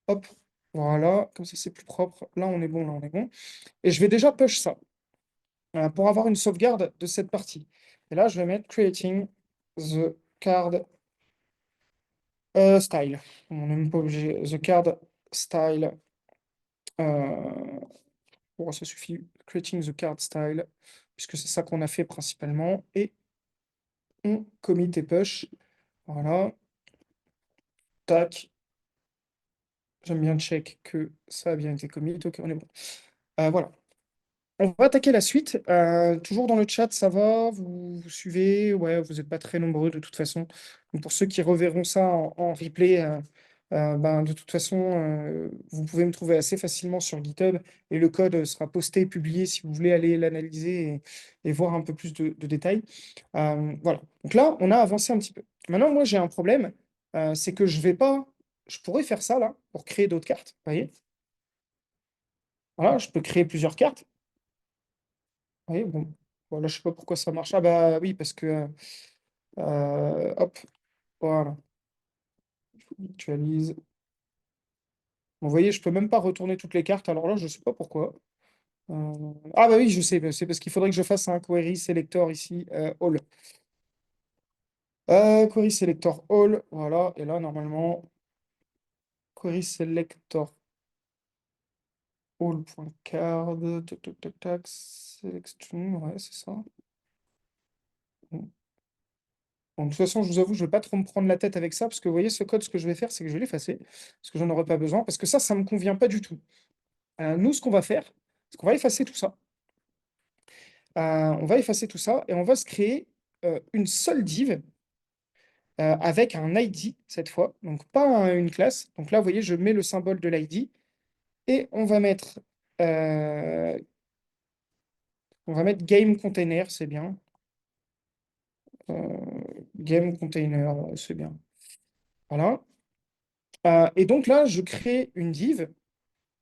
Hop, voilà, comme ça c'est plus propre. Là, on est bon, là, on est bon. Et je vais déjà push ça pour avoir une sauvegarde de cette partie. Et là, je vais mettre creating the card style. On n'est même pas obligé. The card style. Euh, bon, ça suffit. Creating the card style, puisque c'est ça qu'on a fait principalement. Et on commit et push. Voilà. Tac. J'aime bien check que ça a bien été commit. Ok, on est bon. Voilà. On va attaquer la suite. Toujours dans le chat, ça va? Vous suivez? Ouais, vous n'êtes pas très nombreux de toute façon. Donc pour ceux qui reverront ça en replay, ben, de toute façon, vous pouvez me trouver assez facilement sur GitHub et le code sera posté et publié si vous voulez aller l'analyser et voir un peu plus de détails. Voilà. Donc là, on a avancé un petit peu. Maintenant, moi, j'ai un problème. C'est que je vais pas. Je pourrais faire ça là pour créer d'autres cartes. Vous voyez? Voilà, je peux créer plusieurs cartes. Oui, bon, voilà, je sais pas pourquoi ça marche. Ah bah oui, parce que hop, voilà, actualise. Bon, vous voyez, je peux même pas retourner toutes les cartes. Alors là, je sais pas pourquoi. Ah bah oui, je sais, c'est parce qu'il faudrait que je fasse un query selector ici, all. Query selector all, voilà. Et là, normalement, query selector all.card, tac, tac, tac, tac, selection, ouais, c'est ça. Bon. Bon, de toute façon, je vous avoue, je ne vais pas trop me prendre la tête avec ça, parce que vous voyez, ce code, ce que je vais faire, c'est que je vais l'effacer, parce que j'en aurai pas besoin, parce que ça ne me convient pas du tout. Nous, ce qu'on va faire, c'est qu'on va effacer tout ça. On va effacer tout ça et on va se créer une seule div avec un ID cette fois, donc pas une classe. Donc là, vous voyez, je mets le symbole de l'ID et euh, on va mettre game container, c'est bien. Euh, game container, c'est bien. Voilà. Et donc là, je crée une div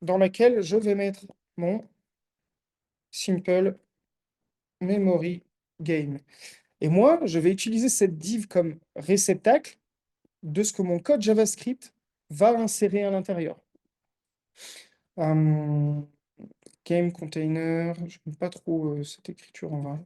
dans laquelle je vais mettre mon simple memory game. Et moi, je vais utiliser cette div comme réceptacle de ce que mon code JavaScript va insérer à l'intérieur. Euh, game container, je n'aime pas trop cette écriture en vrai.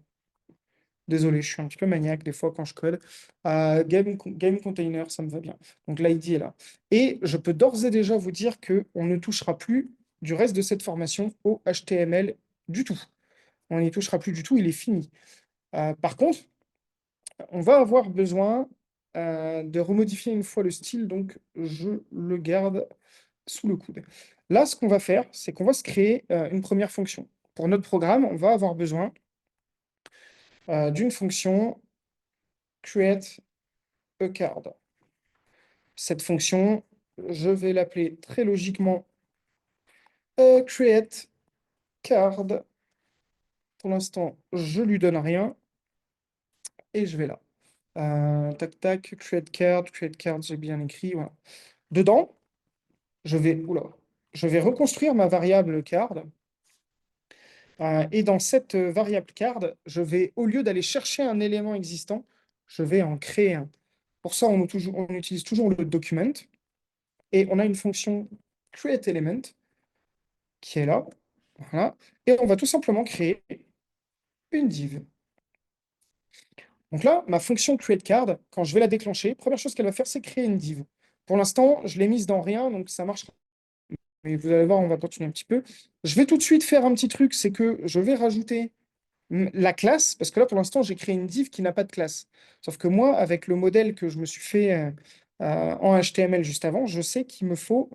Désolé, je suis un petit peu maniaque des fois quand je code. Game container, ça me va bien. Donc l'ID est là. Et je peux d'ores et déjà vous dire qu'on ne touchera plus du reste de cette formation au HTML du tout. On n'y touchera plus du tout, il est fini. Par contre, on va avoir besoin de remodifier une fois le style, donc je le garde sous le coude. Là, ce qu'on va faire, c'est qu'on va se créer une première fonction. Pour notre programme, on va avoir besoin d'une fonction create a card. Cette fonction, je vais l'appeler très logiquement create card. Pour l'instant, je lui donne rien et je vais là. Tac, tac, create card, j'ai bien écrit. Voilà. Dedans, oula, je vais reconstruire ma variable card. Et dans cette variable card, je vais, au lieu d'aller chercher un élément existant, je vais en créer un. Pour ça, on utilise toujours le document et on a une fonction createElement qui est là. Voilà. Et on va tout simplement créer une div. Donc là, ma fonction createCard, quand je vais la déclencher, première chose qu'elle va faire, c'est créer une div. Pour l'instant, je l'ai mise dans rien, donc ça marche. Mais vous allez voir, on va continuer un petit peu. Je vais tout de suite faire un petit truc, c'est que je vais rajouter la classe, parce que là, pour l'instant, j'ai créé une div qui n'a pas de classe. Sauf que moi, avec le modèle que je me suis fait en HTML juste avant, je sais qu'il me faut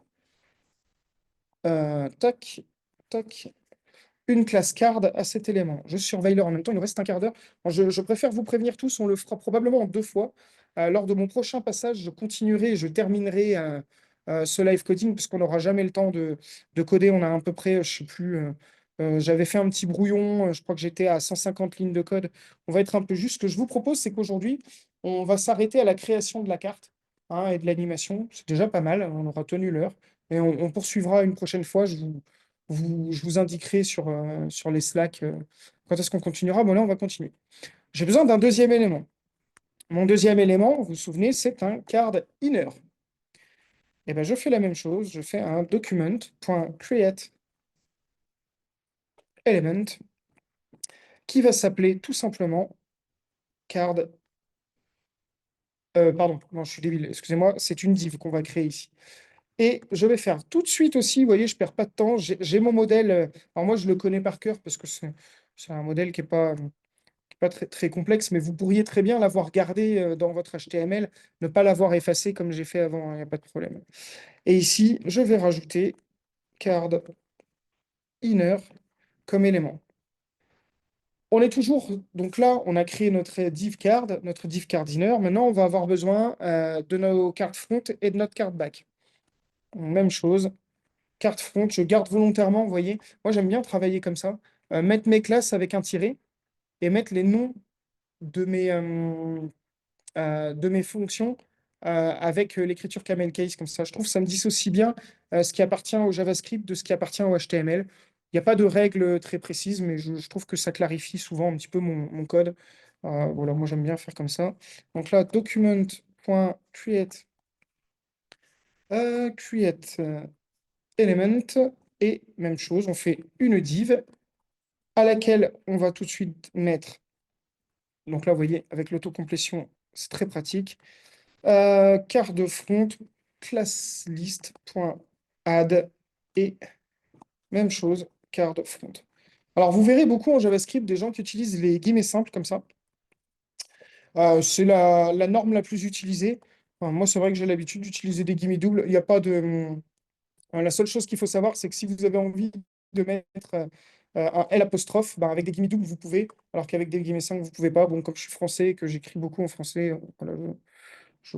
tac, tac, une classe card à cet élément. Je surveille l'heure en même temps, il nous reste un quart d'heure. Je préfère vous prévenir tous, on le fera probablement en deux fois. Lors de mon prochain passage, je continuerai, je terminerai ce live coding, parce qu'on n'aura jamais le temps de coder. On a à peu près, je sais plus, j'avais fait un petit brouillon, je crois que j'étais à 150 lignes de code. On va être un peu juste. Ce que je vous propose, c'est qu'aujourd'hui, on va s'arrêter à la création de la carte et de l'animation. C'est déjà pas mal, on aura tenu l'heure. Et on poursuivra une prochaine fois. Je vous indiquerai sur les Slack quand est-ce qu'on continuera. Bon, là, on va continuer. J'ai besoin d'un deuxième élément. Mon deuxième élément, vous vous souvenez, c'est un card inner. Et ben, je fais la même chose. Je fais un document.create element qui va s'appeler tout simplement card. Pardon, non, je suis débile. Excusez-moi, c'est une div qu'on va créer ici. Et je vais faire tout de suite aussi, vous voyez, je ne perds pas de temps. J'ai mon modèle. Alors moi, je le connais par cœur parce que c'est un modèle qui n'est pas très, très complexe, mais vous pourriez très bien l'avoir gardé dans votre HTML, ne pas l'avoir effacé comme j'ai fait avant, il n'y a pas de problème. Et ici, je vais rajouter card inner comme élément. On est toujours, donc là, on a créé notre div card inner. Maintenant, on va avoir besoin de nos cartes front et de notre carte back. Même chose, carte front, je garde volontairement, vous voyez, moi j'aime bien travailler comme ça, mettre mes classes avec un tiret et mettre les noms de mes fonctions avec l'écriture camel case comme ça. Je trouve que ça me dissocie bien ce qui appartient au JavaScript de ce qui appartient au HTML. Il n'y a pas de règles très précises, mais je trouve que ça clarifie souvent un petit peu mon code. Voilà, moi j'aime bien faire comme ça. Donc là, document.create create element et même chose, on fait une div à laquelle on va tout de suite mettre. Donc là, vous voyez, avec l'autocomplétion, c'est très pratique. Carte de front, class list.add et même chose, carte de front. Alors, vous verrez beaucoup en JavaScript des gens qui utilisent les guillemets simples comme ça. C'est la norme la plus utilisée. Enfin, moi, c'est vrai que j'ai l'habitude d'utiliser des guillemets doubles. Il n'y a pas de. La seule chose qu'il faut savoir, c'est que si vous avez envie de mettre un L apostrophe, ben, avec des guillemets doubles, vous pouvez, alors qu'avec des guillemets simples, vous ne pouvez pas. Bon, comme je suis français et que j'écris beaucoup en français, voilà, Je-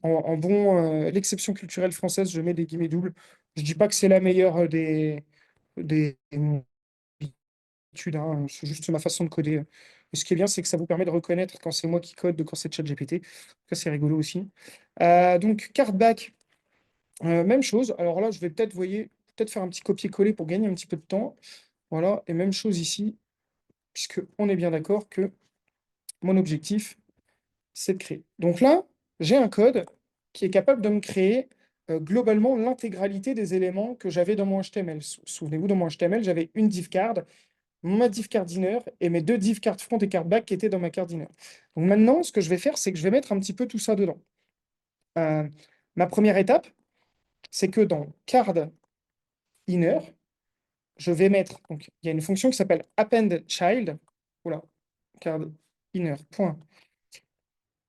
en bon, l'exception culturelle française, je mets des guillemets doubles. Je dis pas que c'est la meilleure des études, hein, c'est juste ma façon de coder. Et ce qui est bien, c'est que ça vous permet de reconnaître quand c'est moi qui code, de quand c'est ChatGPT. Ça, c'est rigolo aussi. Donc, card back, même chose. Alors là, je vais peut-être, voyez, peut-être faire un petit copier-coller pour gagner un petit peu de temps. Voilà, et même chose ici, puisque on est bien d'accord que mon objectif, c'est de créer. Donc là, j'ai un code qui est capable de me créer globalement l'intégralité des éléments que j'avais dans mon HTML. Souvenez-vous, dans mon HTML, j'avais une div card, ma div card inner et mes deux div card front et card back qui étaient dans ma card inner. Donc maintenant, ce que je vais faire, c'est que je vais mettre un petit peu tout ça dedans. Euh, Ma première étape, c'est que dans card inner, je vais mettre, donc il y a une fonction qui s'appelle append child. Voilà, card inner. Point.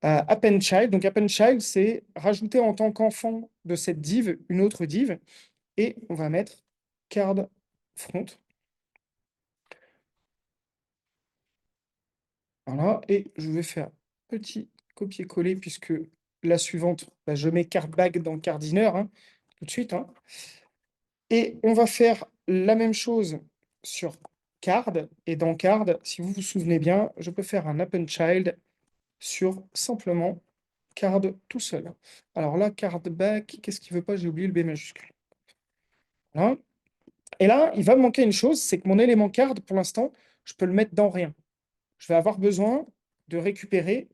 Append child. Donc append child, c'est rajouter en tant qu'enfant de cette div une autre div. Et on va mettre card front. Voilà. Et je vais faire petit copier-coller puisque la suivante, bah, je mets card back dans card inner hein, tout de suite. Hein. Et on va faire la même chose sur card. Et dans card, si vous vous souvenez bien, je peux faire un append child sur simplement card tout seul. Alors là, card back, qu'est-ce qu'il veut pas? J'ai oublié le B majuscule. Voilà. Et là, il va me manquer une chose, c'est que mon élément card, pour l'instant, je peux le mettre dans rien. Je vais avoir besoin de récupérer.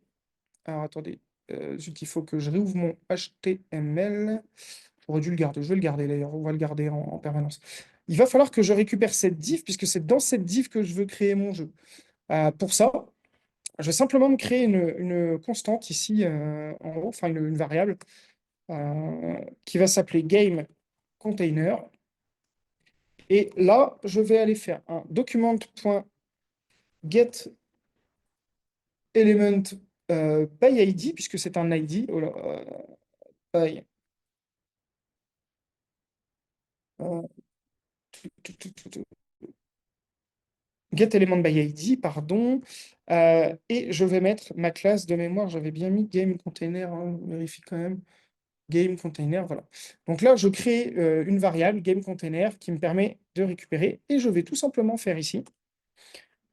Alors attendez, zut, il faut que je réouvre mon HTML. J'aurais dû le garder, je vais le garder d'ailleurs, on va le garder en permanence. Il va falloir que je récupère cette div, puisque c'est dans cette div que je veux créer mon jeu. Pour ça, je vais simplement me créer une constante ici en haut, enfin une variable, qui va s'appeler game container. Et là, je vais aller faire un document.get element by ID, puisque c'est un ID. Oh là, by, euh, get element by ID, pardon. Et je vais mettre ma classe de mémoire. J'avais bien mis game container, hein, vérifie quand même. Game container, voilà. Donc là, je crée une variable game container qui me permet de récupérer. Et je vais tout simplement faire ici.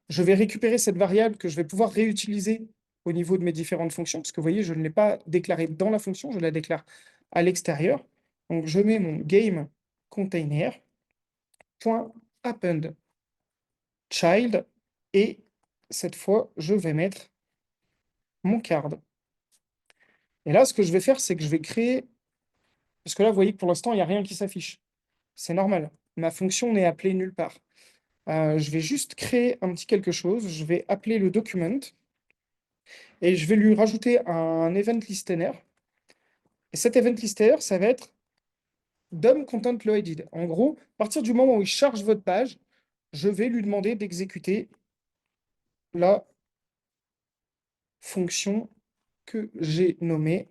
Je vais récupérer cette variable que je vais pouvoir réutiliser au niveau de mes différentes fonctions, parce que vous voyez, je ne l'ai pas déclarée dans la fonction, je la déclare à l'extérieur. Donc je mets mon game container .append child et cette fois, je vais mettre mon card. Et là, ce que je vais faire, c'est que je vais créer, parce que là, vous voyez que pour l'instant, il n'y a rien qui s'affiche. C'est normal. Ma fonction n'est appelée nulle part. Je vais juste créer un petit quelque chose. Je vais appeler le document et je vais lui rajouter un event listener. Et cet event listener, ça va être DOM content loaded. En gros, à partir du moment où il charge votre page, je vais lui demander d'exécuter la fonction que j'ai nommée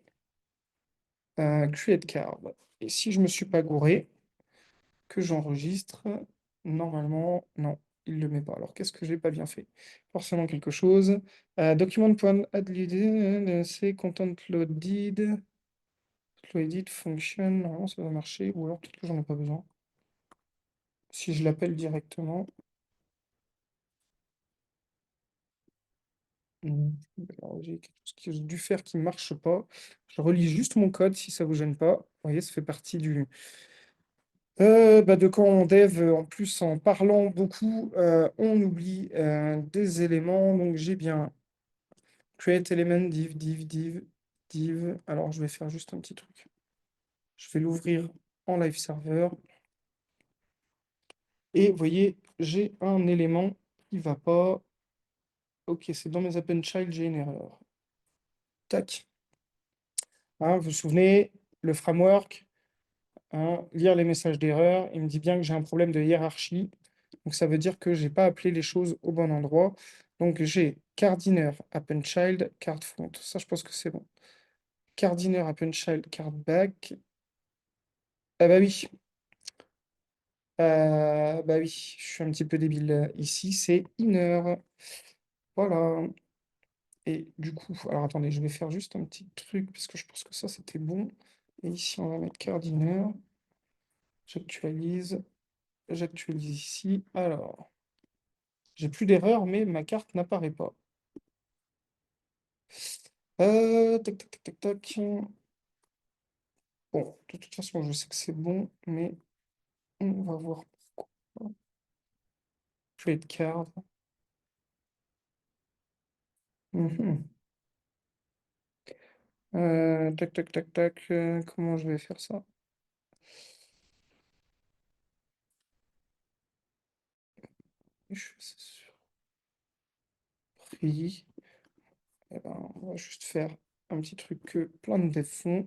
create card. Et si je ne me suis pas gouré, que j'enregistre, normalement, non, il ne le met pas. Alors, qu'est-ce que j'ai pas bien fait? Forcément quelque chose. Document.add c'est content loaded function. Normalement, ça va marcher. Ou alors, peut-être que j'en ai pas besoin. Si je l'appelle directement. Alors, j'ai quelque chose que j'ai dû faire qui ne marche pas. Je relis juste mon code si ça ne vous gêne pas. Vous voyez, ça fait partie de quand on dev. En plus, en parlant beaucoup, on oublie des éléments. Donc, j'ai bien create element div. Alors, je vais faire juste un petit truc. Je vais l'ouvrir en live server. Et vous voyez, j'ai un élément qui ne va pas. Ok, c'est dans mes append child, j'ai une erreur. Tac. Hein, vous vous souvenez, le framework, hein, lire les messages d'erreur, il me dit bien que j'ai un problème de hiérarchie. Donc ça veut dire que je n'ai pas appelé les choses au bon endroit. Donc j'ai cardinner, append child, card front. Ça, je pense que c'est bon. Cardinner, append child, card back. Ah bah oui. Bah oui, je suis un petit peu débile. Ici, c'est inner. Voilà. Et du coup, alors attendez, je vais faire juste un petit truc parce que je pense que ça, c'était bon. Et ici, on va mettre cardinner. J'actualise. J'actualise ici. Alors, j'ai plus d'erreur, mais ma carte n'apparaît pas. Tac, tac, tac, tac, tac. Bon, de toute façon, je sais que c'est bon, mais on va voir pourquoi. Trade card. Mhm. Tac, tac, tac, tac. Comment je vais faire ça? Je fais ça sur prix. Eh ben, on va juste faire un petit truc que plein de devs font.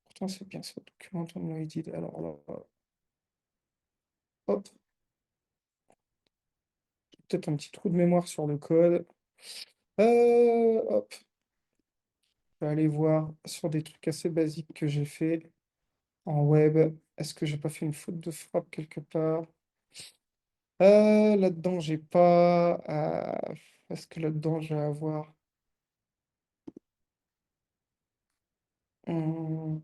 Pourtant, c'est bien ça. Document unloaded. Alors là, hop, peut-être un petit trou de mémoire sur le code. Hop, je vais aller voir sur des trucs assez basiques que j'ai fait en web. Est-ce que j'ai pas fait une faute de frappe quelque part? Là-dedans, j'ai pas. Est-ce que là-dedans, je vais avoir. Hum,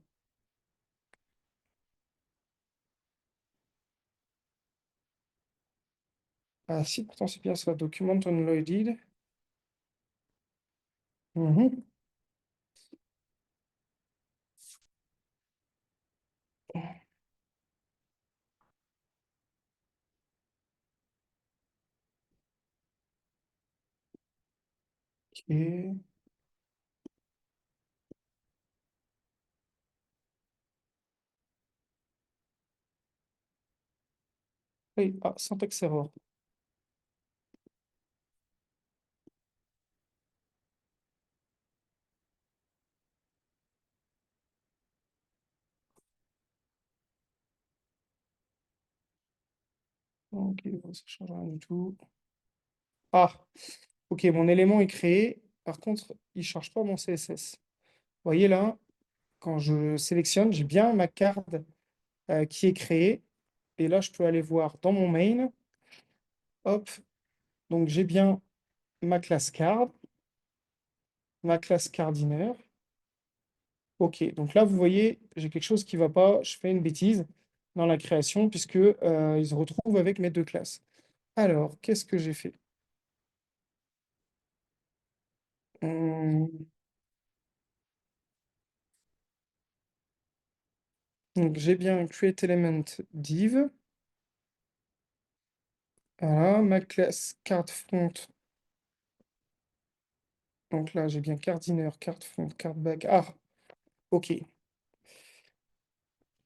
Ah si, pourtant c'est bien ça. Document unloaded. Mhm. Ok. Oui, syntax error. Ok, bon, ça change rien du tout. Ah, ok, mon élément est créé. Par contre, il ne charge pas mon CSS. Vous voyez là, quand je sélectionne, j'ai bien ma carte qui est créée. Et là, je peux aller voir dans mon main. Hop, donc j'ai bien ma classe card, ma classe cardineur. Ok, donc là, vous voyez, j'ai quelque chose qui ne va pas. Je fais une bêtise dans la création puisque ils se retrouvent avec mes deux classes. Alors, qu'est-ce que j'ai fait? Hum, donc, j'ai bien un create element div. Voilà, ma classe card front. Donc là, j'ai bien cardineur, card front, card back. Ah, ok.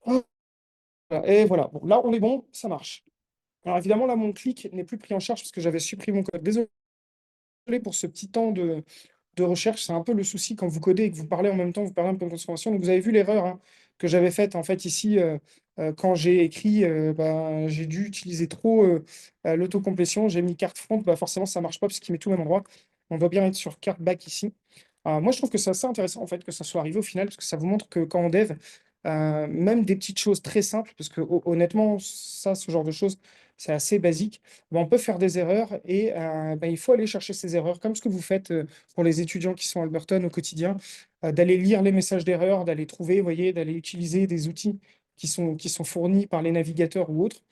Hop, voilà. Et voilà, bon, là, on est bon, ça marche. Alors évidemment, là, mon clic n'est plus pris en charge parce que j'avais supprimé mon code. Désolé pour ce petit temps de recherche. C'est un peu le souci quand vous codez et que vous parlez en même temps, vous parlez un peu de transformation. Donc vous avez vu l'erreur hein, que j'avais faite en fait ici quand j'ai écrit, j'ai dû utiliser trop l'autocomplétion. J'ai mis carte front, bah, forcément ça marche pas puisqu'il met tout au même endroit. On va bien être sur carte back ici. Moi je trouve que c'est assez intéressant en fait que ça soit arrivé au final parce que ça vous montre que quand on dev, même des petites choses très simples, parce que honnêtement, ça, ce genre de choses, c'est assez basique. On peut faire des erreurs et il faut aller chercher ces erreurs, comme ce que vous faites pour les étudiants qui sont à Alberton au quotidien, d'aller lire les messages d'erreur, d'aller trouver, vous voyez, d'aller utiliser des outils qui sont fournis par les navigateurs ou autres.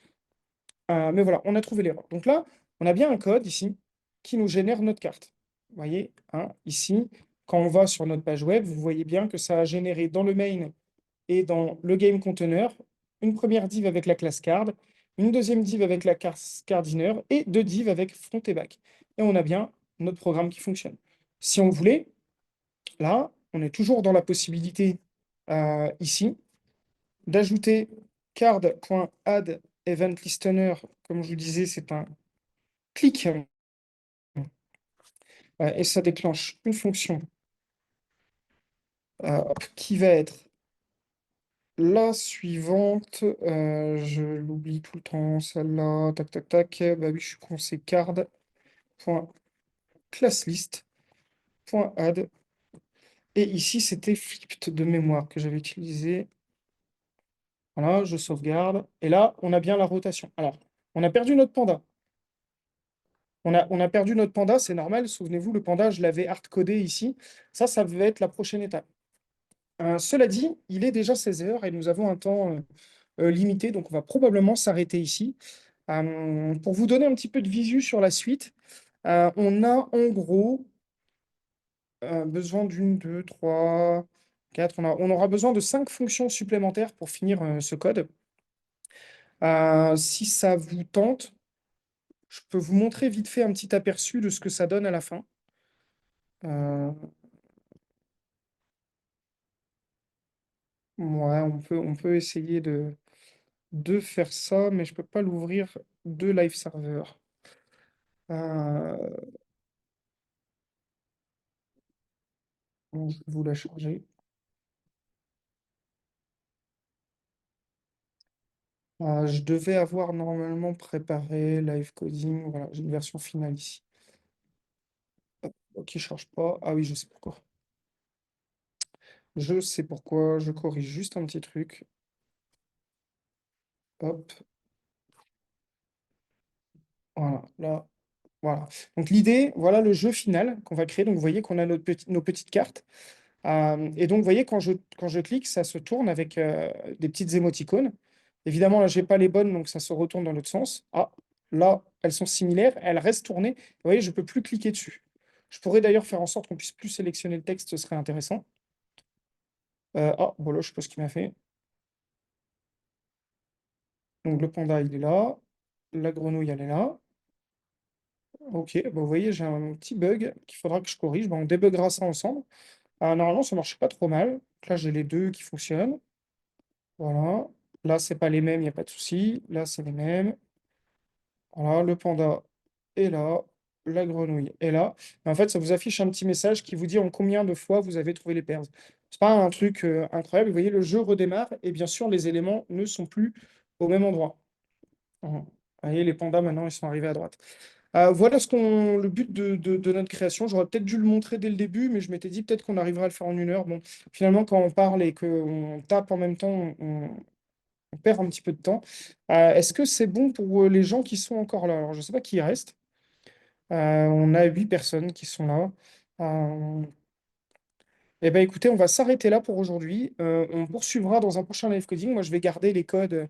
Mais voilà, on a trouvé l'erreur. Donc là, on a bien un code ici qui nous génère notre carte. Vous voyez, hein, ici, quand on va sur notre page web, vous voyez bien que ça a généré dans le main et dans le game container, une première div avec la classe card, une deuxième div avec la classe cardiner et deux divs avec front et back. Et on a bien notre programme qui fonctionne. Si on voulait, là, on est toujours dans la possibilité ici d'ajouter card.add event listener. Comme je vous disais, c'est un clic et ça déclenche une fonction qui va être la suivante, je l'oublie tout le temps, celle-là, tac, tac, tac, bah oui, je suis con, c'est card.classlist.add. Et ici, c'était flipped de mémoire que j'avais utilisé. Voilà, je sauvegarde. Et là, on a bien la rotation. Alors, on a perdu notre panda. On a perdu notre panda, c'est normal. Souvenez-vous, le panda, je l'avais hard-codé ici. Ça va être la prochaine étape. Cela dit, il est déjà 16 heures et nous avons un temps limité, donc on va probablement s'arrêter ici. Pour vous donner un petit peu de visu sur la suite, On a en gros besoin d'une, deux, trois, quatre. On aura besoin de cinq fonctions supplémentaires pour finir ce code. Si ça vous tente, je peux vous montrer vite fait un petit aperçu de ce que ça donne à la fin. Euh, ouais, on peut essayer de faire ça, mais je peux pas l'ouvrir de Live Server. Euh, bon, je vais vous la charger. Je devais avoir normalement préparé Live Coding. Voilà, j'ai une version finale ici. Hop, ok, charge pas. Ah oui, je sais pourquoi. Je sais pourquoi. Je corrige juste un petit truc. Hop, voilà, là, voilà. Donc l'idée, voilà le jeu final qu'on va créer. Donc vous voyez qu'on a nos petites cartes. Et donc vous voyez, quand je clique, ça se tourne avec des petites émoticônes. Évidemment, là, j'ai pas les bonnes, donc ça se retourne dans l'autre sens. Ah, là, elles sont similaires, elles restent tournées. Vous voyez, je peux plus cliquer dessus. Je pourrais d'ailleurs faire en sorte qu'on puisse plus sélectionner le texte, ce serait intéressant. Ah, bon là, je sais pas ce qu'il m'a fait. Donc le panda, il est là. La grenouille, elle est là. Ok, bah, vous voyez, j'ai un petit bug qu'il faudra que je corrige. Bah, on débuggera ça ensemble. Normalement, ça marche pas trop mal. Donc là, j'ai les deux qui fonctionnent. Voilà. Là, c'est pas les mêmes, il n'y a pas de souci. Là, c'est les mêmes. Voilà, le panda est là. La grenouille est là. Et en fait, ça vous affiche un petit message qui vous dit en combien de fois vous avez trouvé les paires. C'est pas un truc incroyable. Vous voyez, le jeu redémarre et bien sûr, les éléments ne sont plus au même endroit. Voilà. Vous voyez, les pandas, maintenant, ils sont arrivés à droite. Voilà le but de notre création. J'aurais peut-être dû le montrer dès le début, mais je m'étais dit peut-être qu'on arrivera à le faire en 1 heure. Bon, finalement, quand on parle et qu'on tape en même temps, on perd un petit peu de temps. Est-ce que c'est bon pour les gens qui sont encore là? Alors, je ne sais pas qui reste. On a 8 personnes qui sont là. Euh, eh bien, écoutez, on va s'arrêter là pour aujourd'hui. On poursuivra dans un prochain live coding. Moi, je vais garder les codes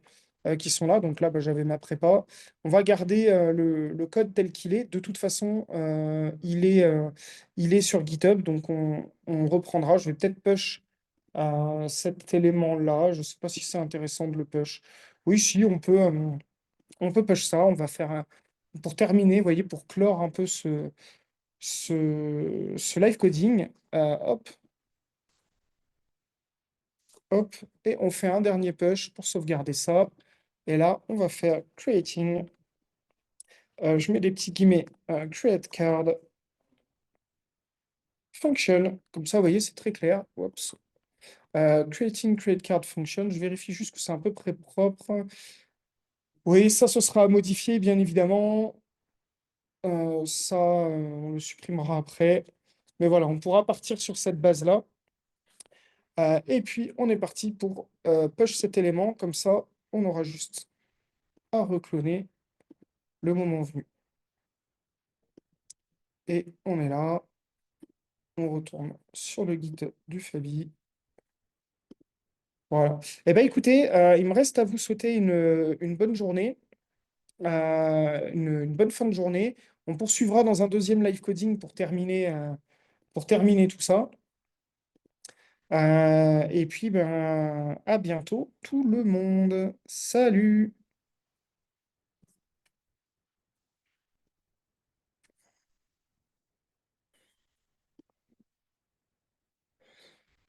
qui sont là. Donc là, bah, j'avais ma prépa. On va garder le code tel qu'il est. De toute façon, il est sur GitHub. Donc, on reprendra. Je vais peut-être push cet élément-là. Je ne sais pas si c'est intéressant de le push. Oui, si, on peut push ça. On va faire pour terminer, vous voyez, pour clore un peu ce live coding. Hop. Hop, et on fait un dernier push pour sauvegarder ça. Et là, on va faire creating. Je mets des petits guillemets. Create card function. Comme ça, vous voyez, c'est très clair. Oups. Creating create card function. Je vérifie juste que c'est à peu près propre. Oui, ça, ce sera à modifier, bien évidemment. Ça, on le supprimera après. Mais voilà, on pourra partir sur cette base-là. Et puis, on est parti pour push cet élément. Comme ça, on aura juste à recloner le moment venu. Et on est là, on retourne sur le guide du Fabi. Voilà. Eh bien, écoutez, il me reste à vous souhaiter une bonne journée, une bonne fin de journée. On poursuivra dans un deuxième live coding pour terminer tout ça. Et puis, ben, à bientôt, tout le monde. Salut!